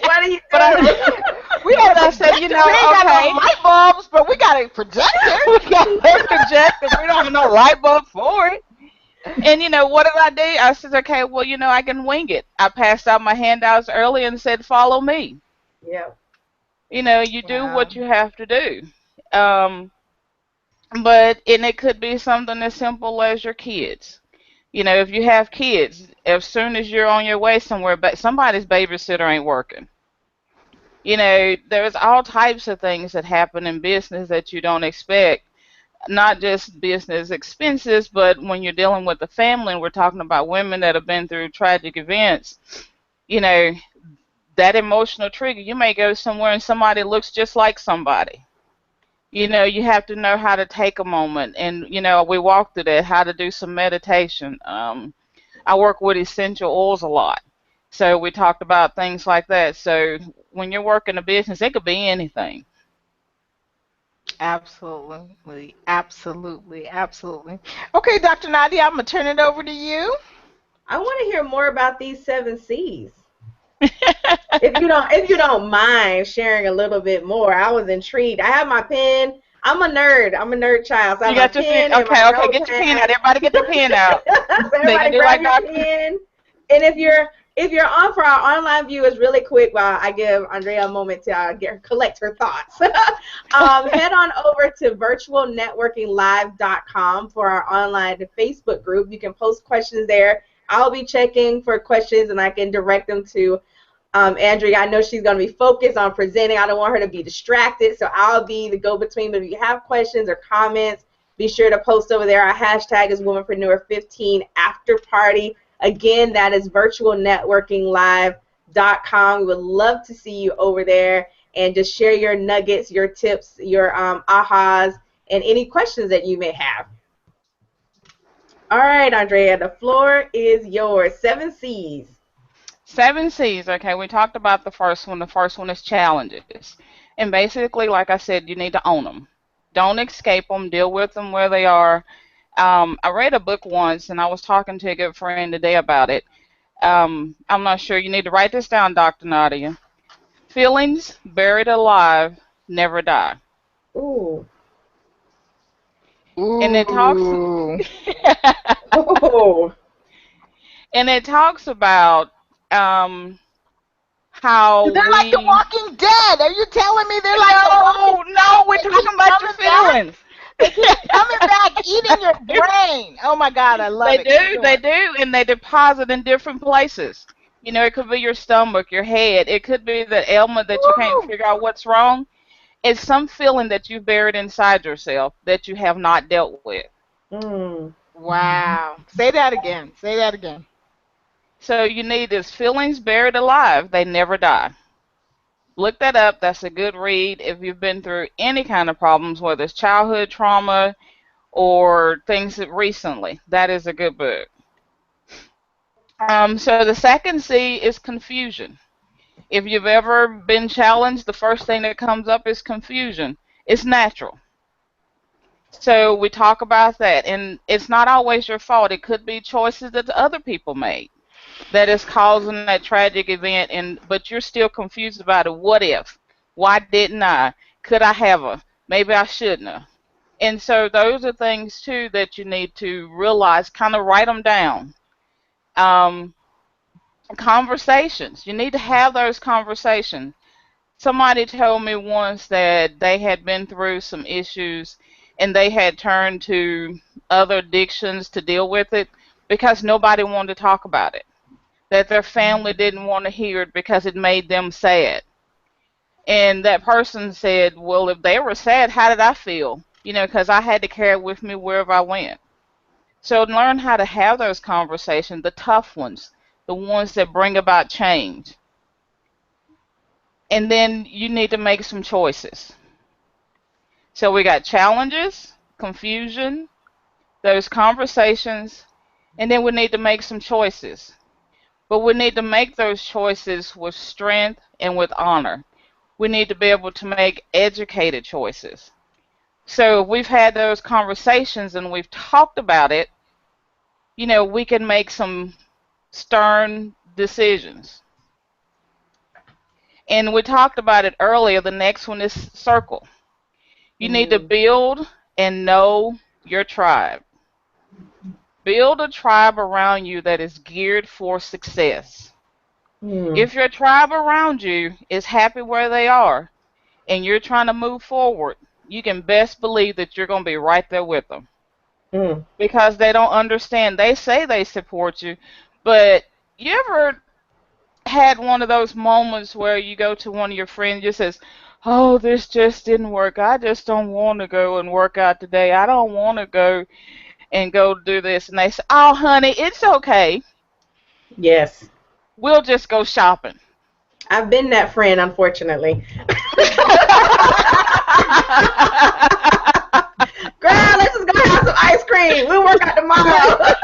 What do you But I, do? We but got a I said, projector. We ain't got no okay, light bulbs, but we got a projector. we got a projector. We don't have no light bulb for it. And what did I do? I said, okay, well, I can wing it. I passed out my handouts early and said, follow me. Yep. You do Wow. what you have to do. Um, and it could be something as simple as your kids. If you have kids, as soon as you're on your way somewhere, but somebody's babysitter ain't working. There's all types of things that happen in business that you don't expect. Not just business expenses, but when you're dealing with the family, and we're talking about women that have been through tragic events, you know, that emotional trigger, you may go somewhere and somebody looks just like somebody. You have to know how to take a moment, and we walk through that, how to do some meditation. I work with essential oils a lot, so we talked about things like that. So when you're working a business, it could be anything. Absolutely, absolutely, absolutely. Okay, Dr. Nadia, I'm gonna turn it over to you. I want to hear more about these 7 C's. If you don't mind sharing a little bit more, I was intrigued. I have my pen. I'm a nerd. I'm a nerd child. So I You have my got your pen? pen and my Okay, get your pen notepad. out. Everybody get their pen out. So They gonna everybody do grab like your Doctor. pen. And if you're on for our online viewers, really quick, while I give Andrea a moment to collect her thoughts, head on over to virtualnetworkinglive.com for our online Facebook group. You can post questions there. I'll be checking for questions, and I can direct them to Andrea. I know she's going to be focused on presenting. I don't want her to be distracted, so I'll be the go-between. But if you have questions or comments, be sure to post over there. Our hashtag is Womanpreneur15 After Party. Again, that is virtualnetworkinglive.com. We would love to see you over there and just share your nuggets, your tips, your ahas, and any questions that you may have. All right, Andrea, the floor is yours. 7 C's. 7 C's. Okay, we talked about the first one. The first one is challenges. And basically, like I said, you need to own them. Don't escape them. Deal with them where they are. I read a book once, and I was talking to a good friend today about it. I'm not sure. You need to write this down, Dr. Nadia. Feelings buried alive never die. Ooh. And it talks Ooh. Oh. and it talks about um, how They're like the we Walking Dead. Are you telling me they're like the Walking no, Dead? we're They keep talking about your coming back. feelings. They keep coming back, eating your brain. Oh my God, I love it. Keep They going. do, and they deposit in different places. You know, it could be your stomach, your head. It could be the ailment that you can't Woo. figure out what's wrong. It's some feeling that you've buried inside yourself that you have not dealt with. Mm. Wow. Say that again. Say that again. So you need these feelings buried alive. They never die. Look that up. That's a good read if you've been through any kind of problems, whether it's childhood trauma or things that recently. That is a good book. So the second C is confusion. If you've ever been challenged, the first thing that comes up is confusion. It's natural. So we talk about that, and it's not always your fault. It could be choices that the other people made that is causing that tragic event, and but you're still confused about it. What if? Why didn't I? Could I have a? Maybe I shouldn't have. And so those are things too that you need to realize. Kind of write them down. Um, Conversations. You need to have those conversations. Somebody told me once that they had been through some issues and they had turned to other addictions to deal with it because nobody wanted to talk about it. That their family didn't want to hear it because it made them sad. And that person said, well, if they were sad, how did I feel? You know, because I had to carry it with me wherever I went. So learn how to have those conversations, the tough ones, the ones that bring about change. And then you need to make some choices. So we got challenges, confusion, those conversations, and then we need to make some choices. But we need to make those choices with strength and with honor. We need to be able to make educated choices. So if we've had those conversations and we've talked about it, you know, we can make some stern decisions. And we talked about it earlier. The next one is circle. You need to Mm. build and know your tribe. Build a tribe around you that is geared for success. Mm. If your tribe around you is happy where they are and you're trying to move forward, you can best believe that you're going to be right there with them Mm. because they don't understand. They say they support you, but you ever had one of those moments where you go to one of your friends and just says, "Oh, this just didn't work. I just don't want to go and work out today. I don't want to go and go do this." And they say, "Oh, honey, it's okay. Yes. We'll just go shopping." I've been that friend, unfortunately. Girl, let's just go have some ice cream. We'll work out tomorrow.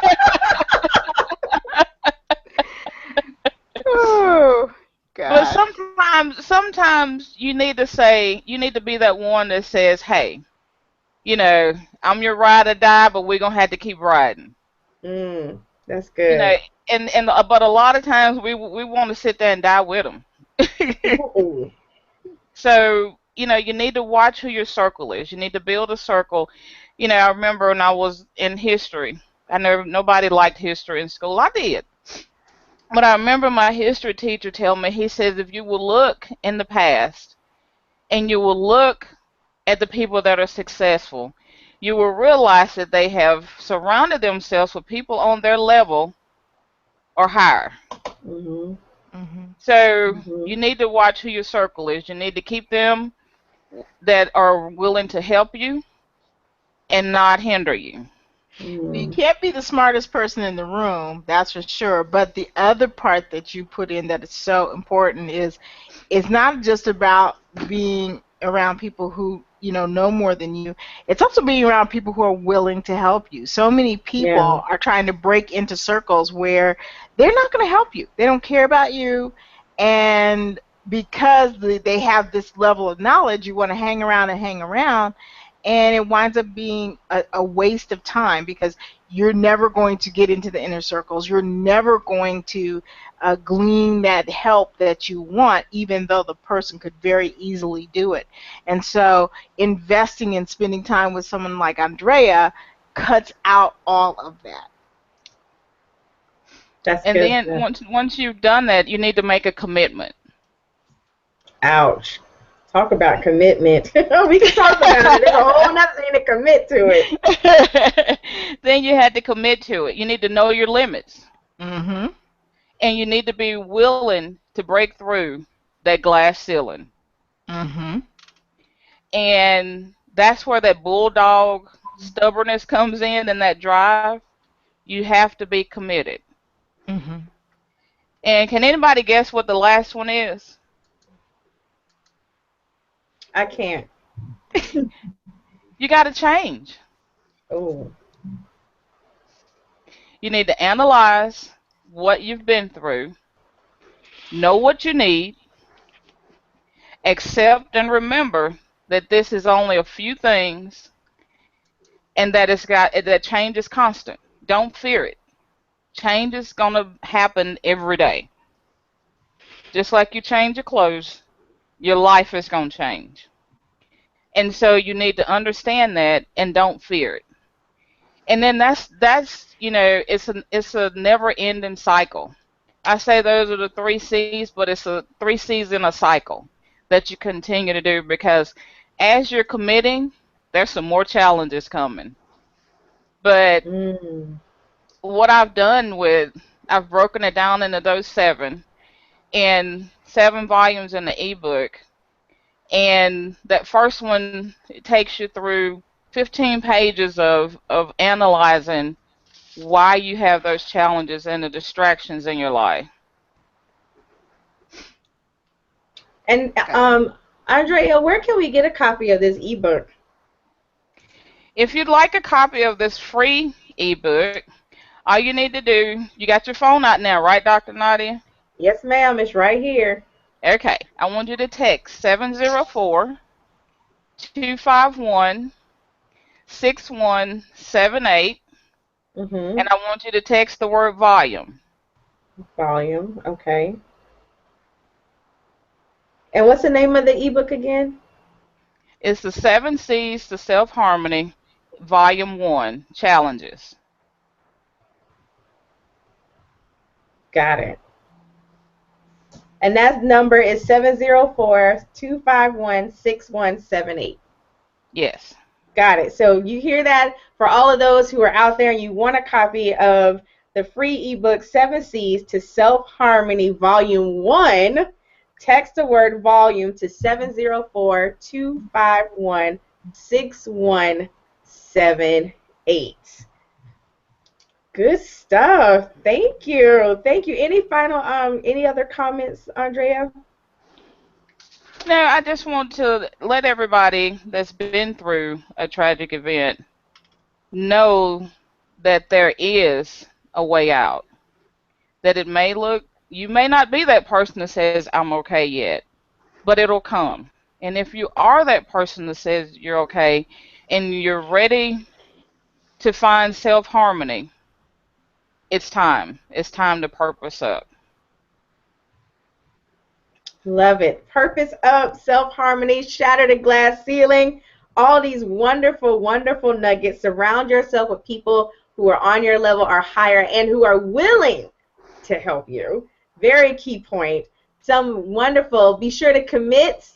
Oh But gosh. sometimes you need to be that one that says, "Hey, you know, I'm your ride or die, but we're gonna have to keep riding." That's You know, good. and but a lot of times we want to sit there and die with them. Ooh. So you need to watch who your circle is. You need to build a circle. I remember when I was in history. I know nobody liked history in school. I did. But I remember my history teacher telling me, he says, if you will look in the past and you will look at the people that are successful, you will realize that they have surrounded themselves with people on their level or higher. Mhm. Mhm. So Mhm. you need to watch who your circle is. You need to keep them that are willing to help you and not hinder you. You Mhm. can't be the smartest person in the room, that's for sure. But the other part that you put in that is so important is it's not just about being around people who know more than you. It's also being around people who are willing to help you. So many Yeah. people are trying to break into circles where they're not going to help you. They don't care about you, and because they have this level of knowledge, you want to hang around and hang around, and it winds up being a waste of time because you're never going to get into the inner circles. You're never going to glean that help that you want, even though the person could very easily do it. And so, investing in spending time with someone like Andrea cuts out all of that. That's And good then stuff. once you've done that, you need to make a commitment. Ouch. Talk about commitment. We can talk about it. There's a whole nother thing to commit to it. Then you had to commit to it. You need to know your limits, Mhm. and you need to be willing to break through that glass ceiling. Mhm. And that's where that bulldog stubbornness comes in and that drive. You have to be committed. Mhm. And can anybody guess what the last one is? I can't. You got to change. Oh. You need to analyze what you've been through, know what you need, accept and remember that this is only a few things and that change is constant. Don't fear it. Change is going to happen every day. Just like you change your clothes, your life is going to change. And so you need to understand that and don't fear it. And then that's it's a never ending cycle. I say those are the 3 C's, but it's a 3 C's in a cycle that you continue to do because as you're committing, there's some more challenges coming. But Mm. what I've broken it down into those seven in 7 volumes in the ebook. And that first one, it takes you through 15 pages of analyzing why you have those challenges and the distractions in your life. And Okay. Andrea, where can we get a copy of this ebook? If you'd like a copy of this free ebook, all you need to do, you got your phone out now, right, Dr. Nadia? Yes, ma'am. It's right here. Okay. I want you to text 704-251-6178, Mhm. and I want you to text the word volume. Volume. Okay. And what's the name of the ebook again? It's the 7 C's to Self Harmony, Volume 1, Challenges. Got it. And that number is 704-251-6178. Yes. Got it. So you hear that for all of those who are out there and you want a copy of the free ebook 7 C's to Self Harmony Volume 1, text the word volume to 704-251-6178. Good stuff. Thank you. Thank you. Any other comments, Andrea? No, I just want to let everybody that's been through a tragic event know that there is a way out. That you may not be that person that says, I'm okay yet, but it'll come. And if you are that person that says you're okay and you're ready to find self harmony, it's time. It's time to purpose up. Love it. Purpose up, self harmony, shatter the glass ceiling. All these wonderful, wonderful nuggets. Surround yourself with people who are on your level or higher and who are willing to help you. Very key point. Some wonderful. Be sure to commit.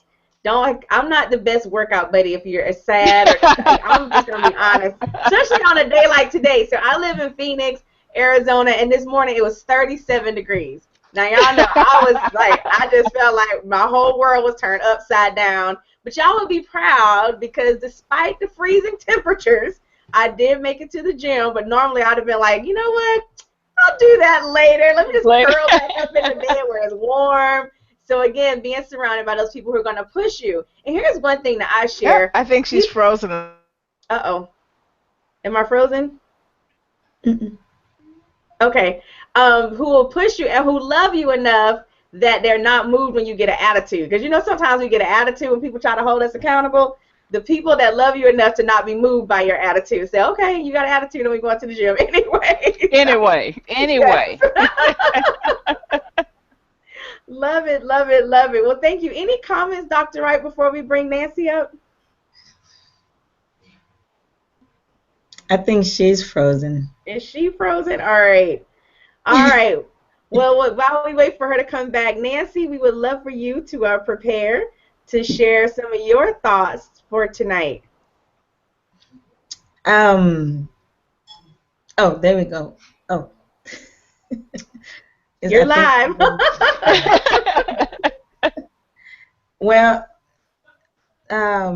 Don't. I'm not the best workout buddy if you're sad or. I'm just gonna be honest, especially on a day like today. So I live in Phoenix, Arizona, and this morning it was 37 degrees. Now y'all know I was like, I just felt like my whole world was turned upside down. But y'all would be proud because despite the freezing temperatures, I did make it to the gym. But normally I'd have been like, you know what? I'll do that later. Let me just Later. curl back up in the bed where it's warm. So again, being surrounded by those people who are going to push you. And here's one thing that I Yep, share. I think she's frozen. Uh-oh. Am I frozen? Mm-mm. Okay. Who will push you and who love you enough that they're not moved when you get an attitude. Because you know sometimes we get an attitude when people try to hold us accountable. The people that love you enough to not be moved by your attitude say, okay, you got an attitude and we're going to the gym anyway. Anyway. Love it, love it, love it. Well, thank you. Any comments, Dr. Wright, before we bring Nancy up? I think she's frozen. Is she frozen? All right. All right. Well, while we wait for her to come back, Nancy, we would love for you to prepare to share some of your thoughts for tonight. Oh, there we go. Oh. You're live. Well, I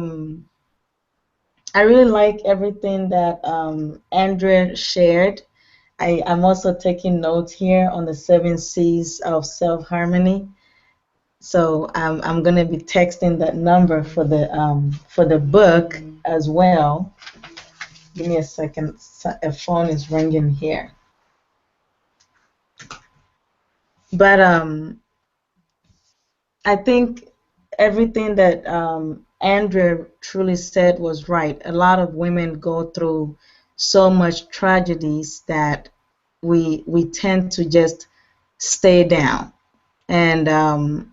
really like everything that Andrea shared. I'm also taking notes here on the 7 C's of self-harmony. So I'm gonna be texting that number for the book as well. Give me a second. A phone is ringing here. But I think everything that Andrea truly said was right. A lot of women go through so much tragedies that we tend to just stay down, and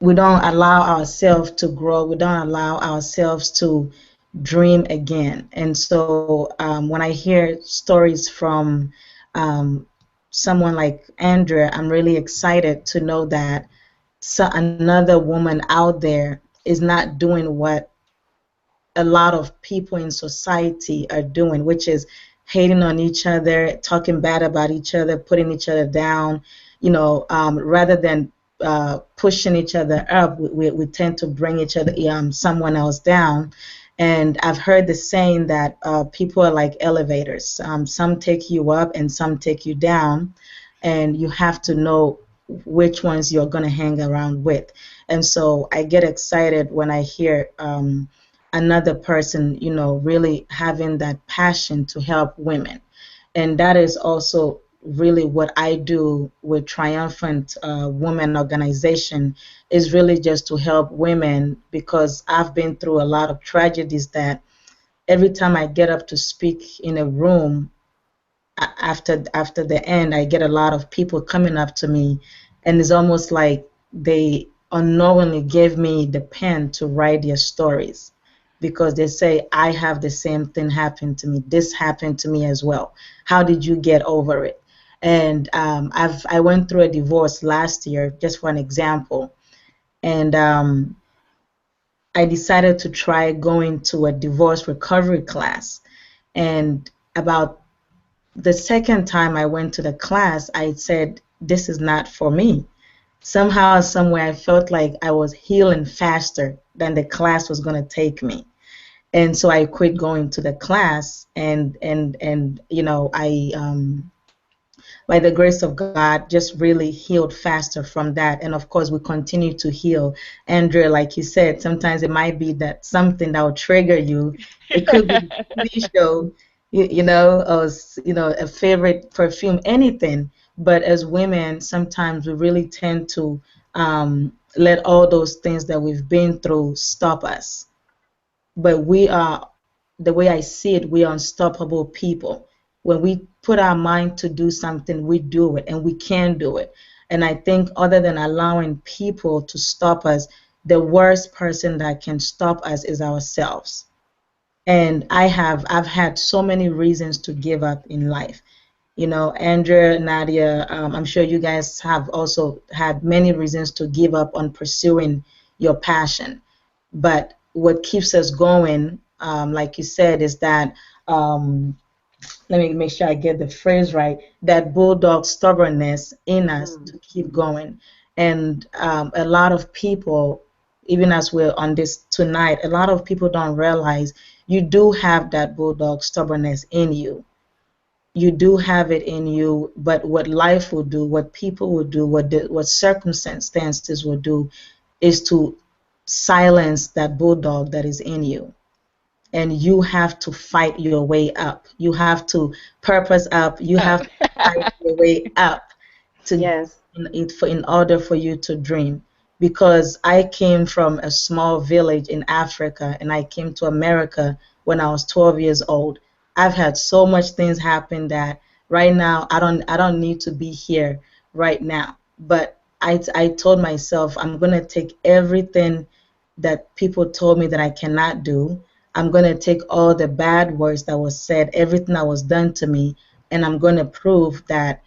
we don't allow ourselves to grow. We don't allow ourselves to dream again. And so when I hear stories from someone like Andrea, I'm really excited to know that another woman out there is not doing what a lot of people in society are doing, which is hating on each other, talking bad about each other, putting each other down, rather than pushing each other up, we tend to bring each other, someone else down. And I've heard the saying that people are like elevators. Some take you up and some take you down, and you have to know which ones you're going to hang around with. And so I get excited when I hear another person, really having that passion to help women. And that is also really what I do with Triumphant Women Organization, is really just to help women, because I've been through a lot of tragedies that every time I get up to speak in a room, after the end, I get a lot of people coming up to me, and it's almost like they unknowingly gave me the pen to write their stories, because they say, I have the same thing happen to me. This happened to me as well. How did you get over it? And I went through a divorce last year, just for an example, and I decided to try going to a divorce recovery class. And about the second time I went to the class, I said, this is not for me. Somehow, somewhere, I felt like I was healing faster than the class was going to take me. And so I quit going to the class, and I by the grace of God, just really healed faster from that. And of course, we continue to heal. Andrea, like you said, sometimes it might be that something that will trigger you. It could be a TV show, or a favorite perfume, anything. But as women, sometimes we really tend to let all those things that we've been through stop us. But we are, the way I see it, we are unstoppable people. When we put our mind to do something, we do it, and we can do it. And I think other than allowing people to stop us, the worst person that can stop us is ourselves. And I've had so many reasons to give up in life. You know, Andrea, Nadia, I'm sure you guys have also had many reasons to give up on pursuing your passion. But what keeps us going, like you said, is that um, let me make sure I get the phrase right, that bulldog stubbornness in us to keep going. And a lot of people, even as we're on this tonight, a lot of people don't realize you do have that bulldog stubbornness in you. You do have it in you, but what life will do, what people will do, what circumstances will do is to silence that bulldog that is in you, and you have to fight your way up. You have to purpose up. You have to fight your way up to Yes. in order for you to dream. Because I came from a small village in Africa and I came to America when I was 12 years old. I've had so much things happen that right now I don't need to be here right now. But I told myself I'm gonna take everything that people told me that I cannot do. I'm going to take all the bad words that was said, everything that was done to me, and I'm going to prove that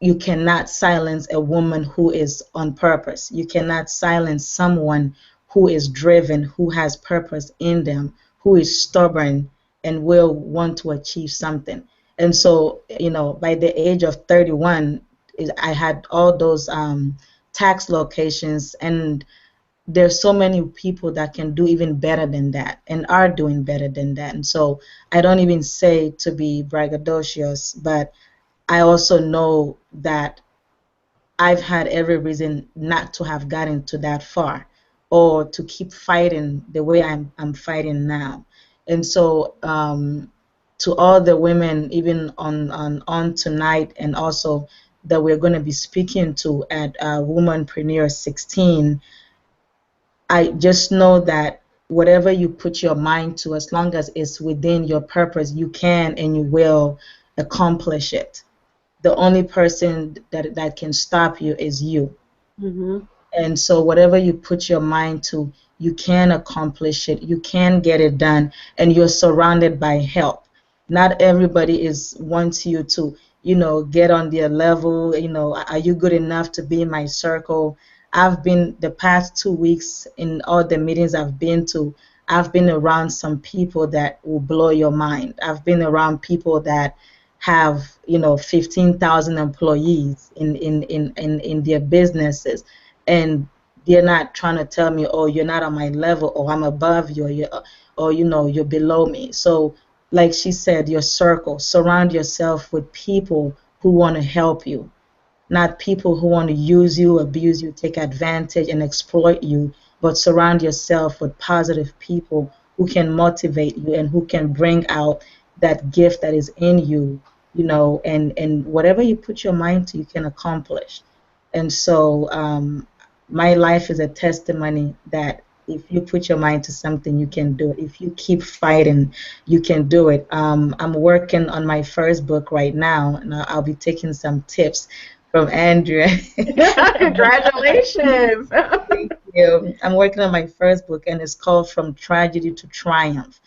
you cannot silence a woman who is on purpose. You cannot silence someone who is driven, who has purpose in them, who is stubborn and will want to achieve something. And so, you know, by the age of 31, I had all those tax locations, and there's so many people that can do even better than that and are doing better than that. And so I don't even say to be braggadocious, but I also know that I've had every reason not to have gotten to that far or to keep fighting the way I'm fighting now. And so to all the women, even on tonight, and also that we're going to be speaking to at Womanpreneur 16, I just know that whatever you put your mind to, as long as it's within your purpose, you can and you will accomplish it. The only person that can stop you is you. Mhm. And so, whatever you put your mind to, you can accomplish it, you can get it done, and you're surrounded by help. Not everybody is wants you to, get on their level. Are you good enough to be in my circle? I've been the past 2 weeks in all the meetings I've been to. I've been around some people that will blow your mind. I've been around people that have 15,000 employees in their businesses, and they're not trying to tell me, oh, you're not on my level, or I'm above you, or you're below me. So like she said, your circle, surround yourself with people who want to help you, not people who want to use you, abuse you, take advantage, and exploit you, but surround yourself with positive people who can motivate you and who can bring out that gift that is in you, and whatever you put your mind to, you can accomplish. And so, my life is a testimony that if you put your mind to something, you can do it. If you keep fighting, you can do it. I'm working on my first book right now, and I'll be taking some tips from Andrea. Congratulations. Thank you. I'm working on my first book, and it's called From Tragedy to Triumph.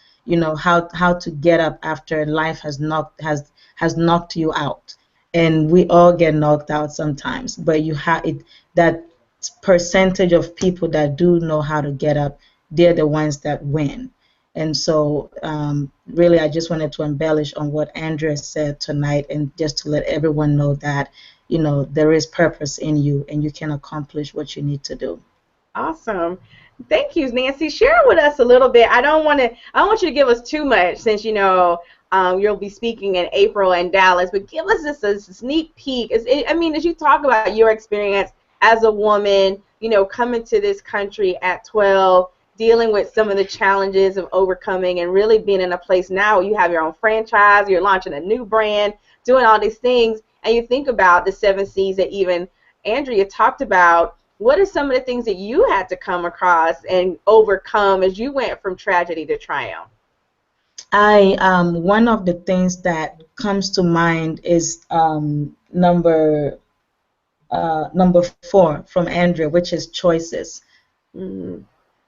How to get up after life has knocked you out, and we all get knocked out sometimes. But you have it that percentage of people that do know how to get up. They're the ones that win. And so, really, I just wanted to embellish on what Andrea said tonight, and just to let everyone know that there is purpose in you and you can accomplish what you need to do. Awesome. Thank you, Nancy. Share with us a little bit. I don't want you to give us too much since you'll be speaking in April in Dallas, but give us just a sneak peek. As you talk about your experience as a woman, coming to this country at 12, dealing with some of the challenges of overcoming, and really being in a place now where you have your own franchise, you're launching a new brand, doing all these things, and you think about the 7 C's that even Andrea talked about. What are some of the things that you had to come across and overcome as you went from tragedy to triumph? I One of the things that comes to mind is number number 4 from Andrea, which is choices. Mm.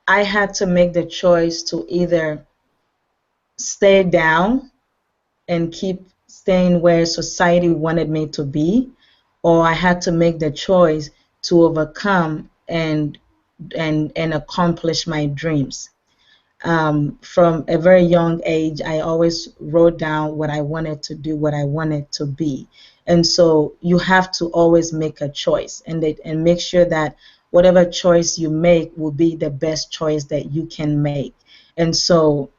I had to make the choice to either stay down and keep staying where society wanted me to be, or I had to make the choice to overcome and accomplish my dreams. From a very young age, I always wrote down what I wanted to do, what I wanted to be. And so you have to always make a choice and make sure that whatever choice you make will be the best choice that you can make. And so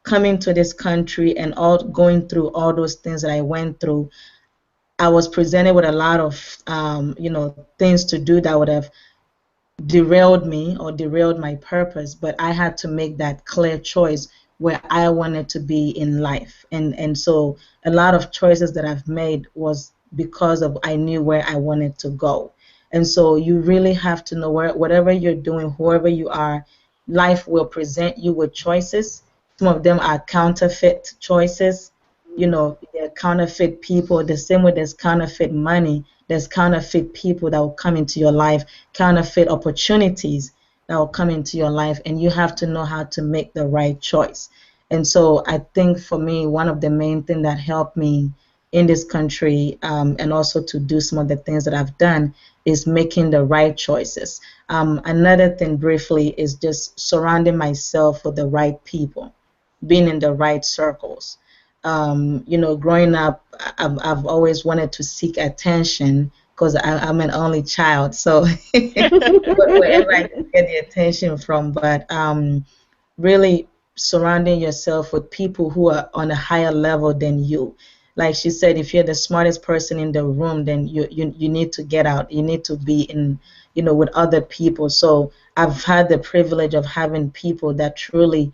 coming to this country and all going through all those things that I went through, I was presented with a lot of things to do that would have derailed me or derailed my purpose, but I had to make that clear choice where I wanted to be in life. And so a lot of choices that I've made was because of I knew where I wanted to go. And so you really have to know whatever you're doing, whoever you are, life will present you with choices. Some of them are counterfeit choices. They're counterfeit people, the same way there's counterfeit money, there's counterfeit people that will come into your life, counterfeit opportunities that will come into your life, and you have to know how to make the right choice. And so I think for me, one of the main things that helped me in this country, and also to do some of the things that I've done, is making the right choices. Another thing briefly is just surrounding myself with the right people, being in the right circles. Growing up, I've always wanted to seek attention because I'm an only child. So wherever I can get the attention from, but really surrounding yourself with people who are on a higher level than you. Like she said, if you're the smartest person in the room, then you need to get out. You need to be in, with other people. So I've had the privilege of having people that truly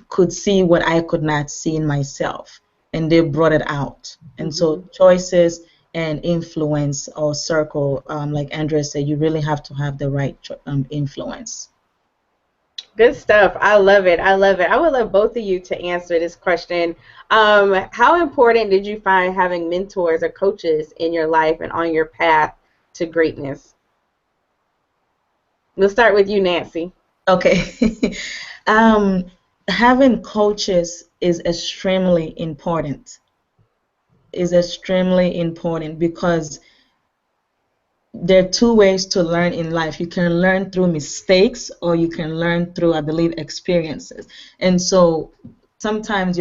could see what I could not see in myself, and they brought it out. And so choices and influence or circle, like Andrea said, you really have to have the right influence. Good stuff. I love it. I love it. I would love both of you to answer this question. How important did you find having mentors or coaches in your life and on your path to greatness? We'll start with you, Nancy. Okay. um, Having coaches is extremely important. Is extremely important because there are two ways to learn in life. You can learn through mistakes or you can learn through, I believe, experiences. And so sometimes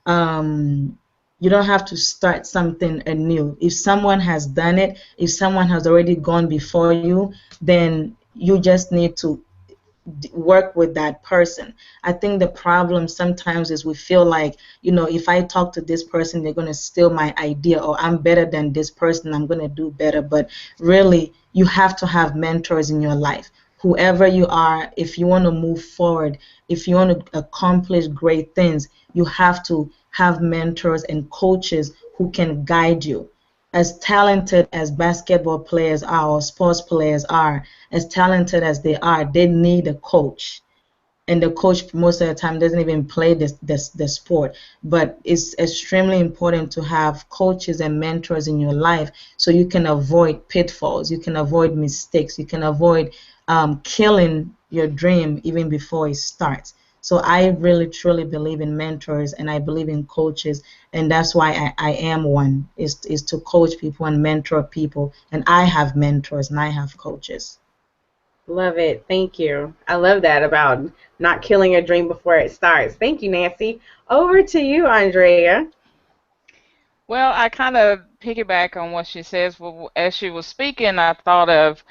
um, you don't have to start something anew. If someone has done it, if someone has already gone before you, then you just need to work with that person. I think the problem sometimes is we feel like, if I talk to this person, they're going to steal my idea, or I'm better than this person, I'm going to do better. But really, you have to have mentors in your life. Whoever you are, if you want to move forward, if you want to accomplish great things, you have to have mentors and coaches who can guide you. As talented as basketball players are or sports players are, as talented as they need a coach. And the coach most of the time doesn't even play the sport. But it's extremely important to have coaches and mentors in your life so you can avoid pitfalls, you can avoid mistakes, you can avoid killing your dream even before it starts. So I really truly believe in mentors and I believe in coaches, and that's why I am one, is to coach people and mentor people. And I have mentors and I have coaches. Love it. Thank you. I love that about not killing a dream before it starts. Thank you, Nancy. Over to you, Andrea. Well, I kind of piggyback on what she says. Well, as she was speaking, I thought of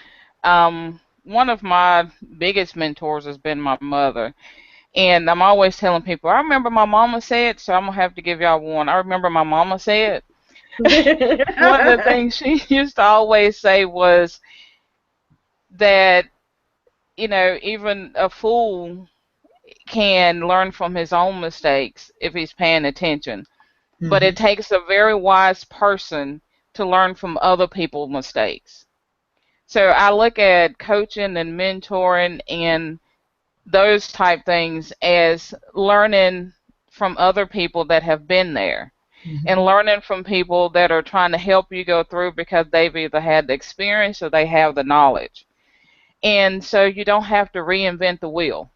one of my biggest mentors has been my mother. And I'm always telling people, I remember my mama said, so I'm going to have to give y'all one. I remember my mama said. One of the things she used to always say was that, even a fool can learn from his own mistakes if he's paying attention. But it Hmm. takes a very wise person to learn from other people's mistakes. So I look at coaching and mentoring and those type things as learning from other people that have been there. Mm-hmm. and learning from people that are trying to help you go through because they've either had the experience or they have the knowledge. And so you don't have to reinvent the wheel.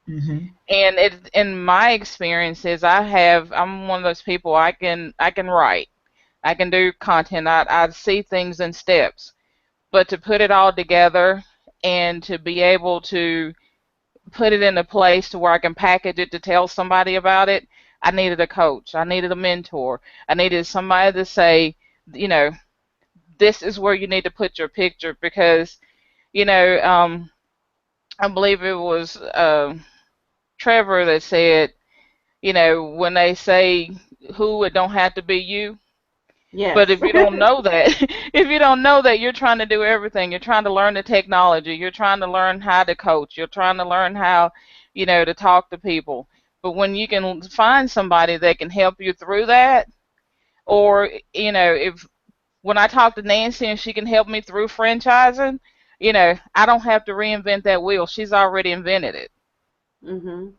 Mm-hmm. And it, in my experiences, I'm one of those people. I can write, I can do content, I see things in steps, but to put it all together and to be able to put it in a place to where I can package it to tell somebody about it, I needed a coach, I needed a mentor, I needed somebody to say, you know, this is where you need to put your picture. Because you know I believe it was Trevor that said, when they say who, it don't have to be you. But Yes. if you don't know that, if you don't know that, you're trying to do everything. You're trying to learn the technology. You're trying to learn how to coach. You're trying to learn how, to talk to people. But when you can find somebody that can help you through that, or, if when I talk to Nancy and she can help me through franchising, I don't have to reinvent that wheel. She's already invented it. Mhm.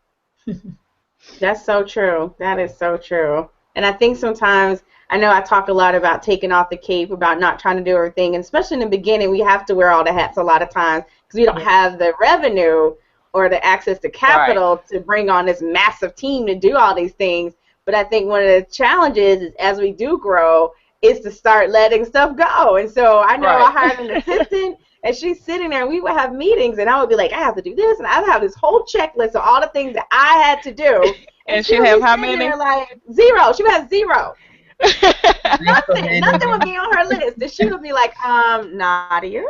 That's so true. That is so true. And I think sometimes, I know I talk a lot about taking off the cape, about not trying to do everything. And especially in the beginning, we have to wear all the hats a lot of times because we don't Yeah. have the revenue or the access to Right. capital to bring on this massive team to do all these things. But I think one of the challenges is as we do grow is to start letting stuff go. And so I know I Right. hired an assistant and she's sitting there and we would have meetings and I would be like, I have to do this and I would have this whole checklist of all the things that I had to do. And And she she'd would have be how sitting many? there like zero. She would have zero. Like so Nothing. many. Nothing would be on her list. And she would be like, Nadia,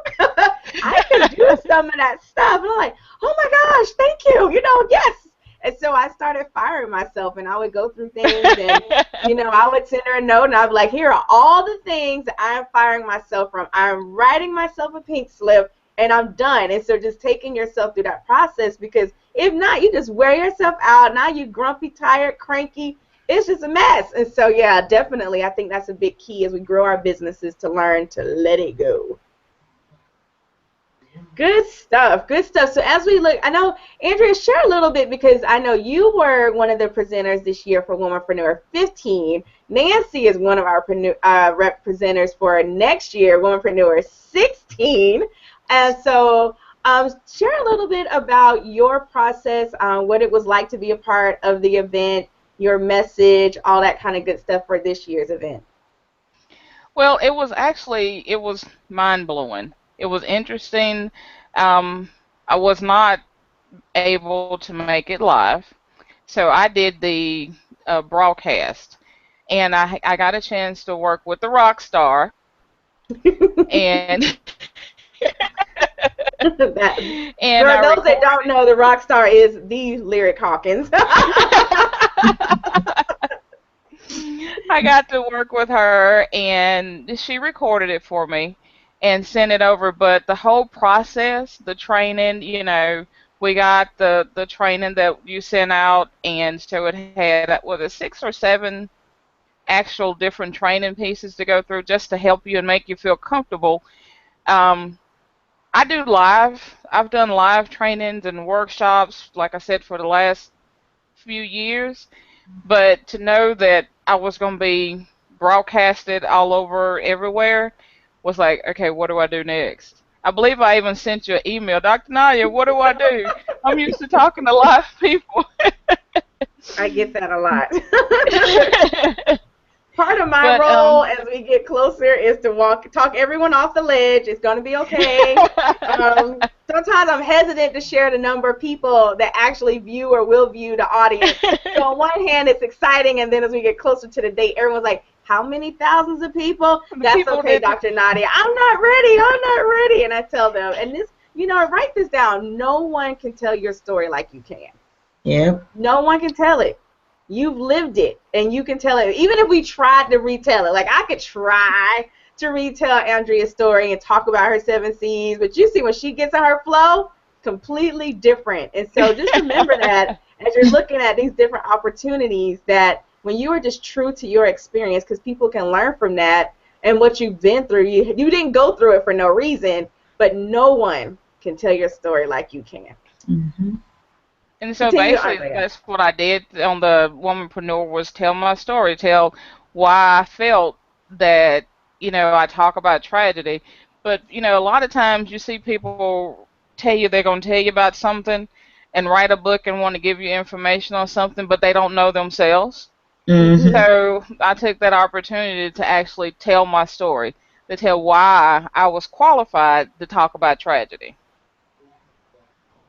I can do some of that stuff. And I'm like, oh my gosh, thank you. Yes. And so I started firing myself and I would go through things and, I would send her a note and I'd be like, here are all the things that I'm firing myself from. I'm writing myself a pink slip and I'm done. And so just taking yourself through that process, because if not, you just wear yourself out. Now you grumpy, tired, cranky. It's just a mess. And so, yeah, definitely, I think that's a big key as we grow our businesses to learn to let it go. Good stuff. Good stuff. So as we look, I know, Andrea, share a little bit because I know you were one of the presenters this year for Womanpreneur 15. Nancy is one of our presenters for next year, Womanpreneur 16. And so share a little bit about your process, what it was like to be a part of the event, your message, all that kind of good stuff for this year's event. Well, it was mind blowing. It was interesting. I was not able to make it live, so I did the broadcast, and I got a chance to work with the rock star, and That, and for I those that recorded don't know, the rock star is the Lyric Hawkins. I got to work with her, and she recorded it for me and sent it over. But the whole process, the training, we got the training that you sent out, and so it had was it 6 or 7 actual different training pieces to go through just to help you and make you feel comfortable. Um, I do live. I've done live trainings and workshops, like I said, for the last few years. But to know that I was going to be broadcasted all over everywhere was like, okay, what do I do next? I believe I even sent you an email, Dr. Nadia, what do I do? I'm used to talking to live people. I get that a lot. Part of my But role as we get closer is to talk everyone off the ledge. It's going to be okay. Sometimes I'm hesitant to share the number of people that actually view or will view the audience. So on one hand, it's exciting, and then as we get closer to the date, everyone's like, how many thousands of people? the That's people okay, that Dr. Nadia. I'm not ready. I'm not ready. And I tell them, and this, write this down. No one can tell your story like you can. Yep. No one can tell it. You've lived it, and you can tell it. Even if we tried to retell it, like I could try to retell Andrea's story and talk about her 7 C's, but you see when she gets in her flow, completely different. And so just remember that as you're looking at these different opportunities, that when you are just true to your experience, because people can learn from that and what you've been through. You didn't go through it for no reason, but no one can tell your story like you can. Mm-hmm. And so Continue, basically, Andrea. that's what I did on the Womanpreneur was tell my story, tell why I felt that, I talk about tragedy. But, a lot of times you see people tell you they're going to tell you about something and write a book and want to give you information on something, but they don't know themselves. Mm-hmm. So I took that opportunity to actually tell my story, to tell why I was qualified to talk about tragedy.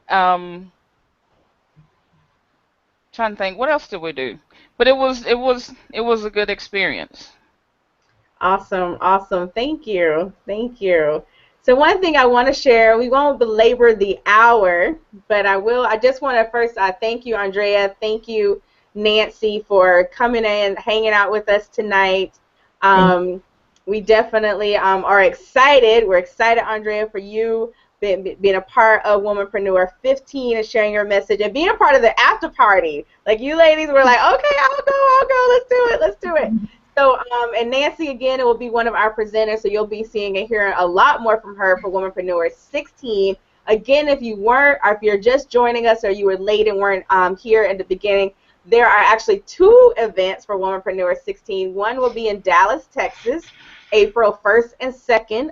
Um, Trying to think, what else did we do? But it was a good experience. Awesome, awesome. Thank you. Thank you. So one thing I want to share, we won't belabor the hour, but I just want to first thank you, Andrea. Thank you, Nancy, for coming in, hanging out with us tonight. Thank Um, we definitely are excited. We're excited, Andrea, for you being a part of Womanpreneur 15 and sharing your message and being a part of the after party. Like you ladies were like, okay, I'll go, let's do it, let's do it. So, and Nancy, again, it will be one of our presenters, so you'll be seeing and hearing a lot more from her for Womanpreneur 16. Again, if you weren't, or if you're just joining us or you were late and weren't here in the beginning, there are actually 2 events for Womanpreneur 16. One will be in Dallas, Texas, April 1st and 2nd,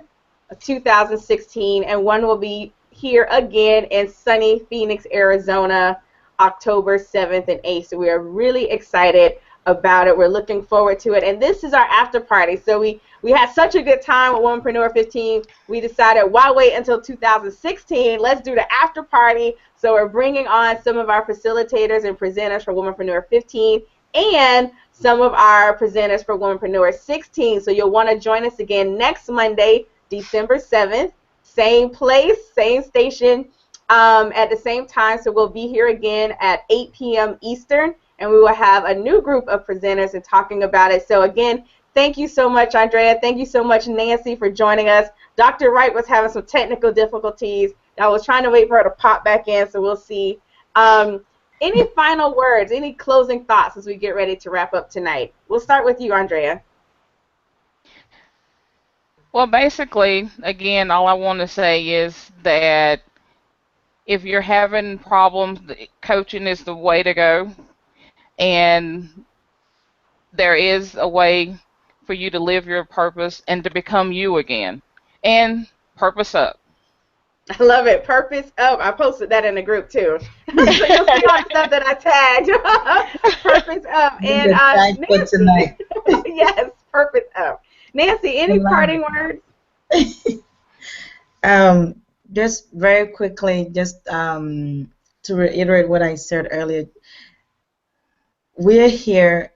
2016, and one will be here again in sunny Phoenix, Arizona, October 7th and 8th. So we are really excited about it. We're looking forward to it. And this is our after party. So we had such a good time with Womanpreneur 15. We decided, why wait until 2016? Let's do the after party. So we're bringing on some of our facilitators and presenters for Womanpreneur 15 and some of our presenters for Womanpreneur 16. So you'll want to join us again next Monday, December 7th. Same place, same station, at the same time. So we'll be here again at 8 p.m. Eastern, and we will have a new group of presenters and talking about it. So again, thank you so much, Andrea. Thank you so much, Nancy, for joining us. Dr. Wright was having some technical difficulties. I was trying to wait for her to pop back in, so we'll see. Any final words, any closing thoughts as we get ready to wrap up tonight? We'll start with you, Andrea. Well, basically, again, all I want to say is that if you're having problems, coaching is the way to go. And there is a way for you to live your purpose and to become you again. And purpose up. I love it. Purpose up. I posted that in the group too. So you'll see all the stuff that I tagged. Purpose up. you. And The tag for Nancy. tonight. Yes, purpose up. Nancy, I any love parting words? it. Just very quickly, just to reiterate what I said earlier, we're here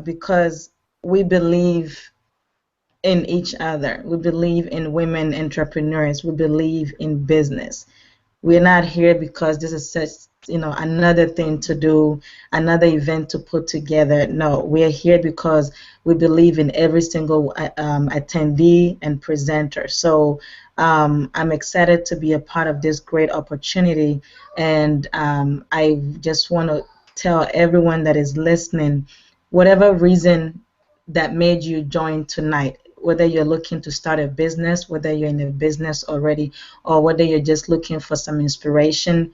because we believe in each other. We believe in women entrepreneurs. We believe in business. We're not here because this is such, another thing to do, another event to put together. No, we're here because we believe in every single attendee and presenter. So I'm excited to be a part of this great opportunity, and I just want to tell everyone that is listening, whatever reason that made you join tonight, whether you're looking to start a business, whether you're in a business already, or whether you're just looking for some inspiration,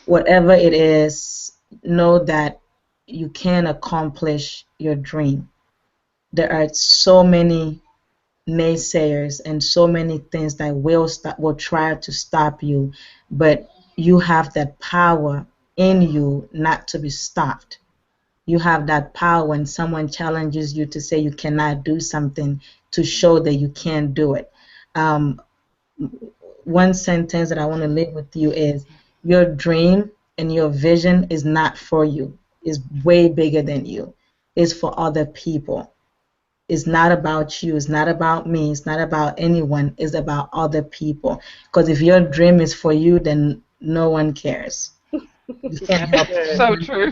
whatever it is, know that you can accomplish your dream. There are so many naysayers and so many things that will try to stop you, but you have that power in you not to be stopped. You have that power when someone challenges you to say you cannot do something, to show that you can do it. Um, One sentence that I want to leave with you is, your dream and your vision is not for you, it's way bigger than you, it's for other people. It's not about you, it's not about me, it's not about anyone, it's about other people. Because if your dream is for you, then no one cares. You can't That's help good. So anyone. true.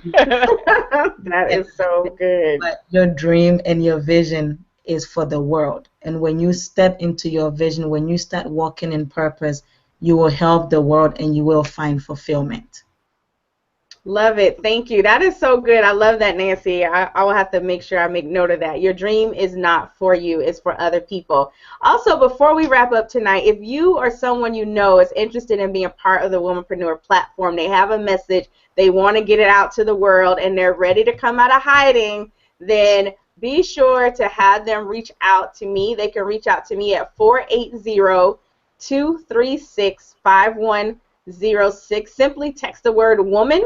That is so good. But your dream and your vision is for the world. And when you step into your vision, when you start walking in purpose, you will help the world and you will find fulfillment. Love it. Thank you. That is so good. I love that, Nancy. I will have to make sure I make note of that. Your dream is not for you, it's for other people. Also, before we wrap up tonight, if you or someone you know is interested in being part of the Womanpreneur platform, they have a message, they want to get it out to the world, and they're ready to come out of hiding, then be sure to have them reach out to me. They can reach out to me at 480-236-5106. Simply text the word woman.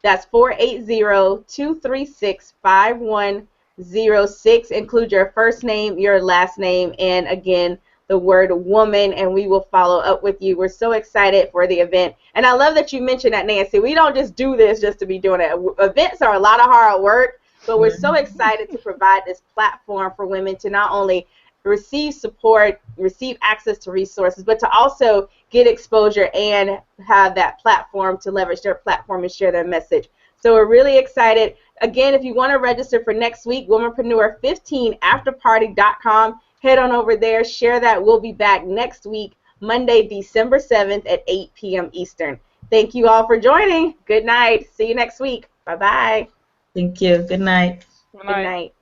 That's 480-236-5106. Include your first name, your last name, and again, the word woman, and we will follow up with you. We're so excited for the event. And I love that you mentioned that, Nancy. We don't just do this just to be doing it. Events are a lot of hard work, but we're so excited to provide this platform for women to not only receive support, receive access to resources, but to also get exposure and have that platform to leverage their platform and share their message. So we're really excited. Again, if you want to register for next week, Womanpreneur15 afterparty.com. Head on over there, share that. We'll be back next week, Monday, December 7th at 8 p.m. Eastern. Thank you all for joining. Good night. See you next week. Bye-bye. Thank you. Good night. Good Good night. night.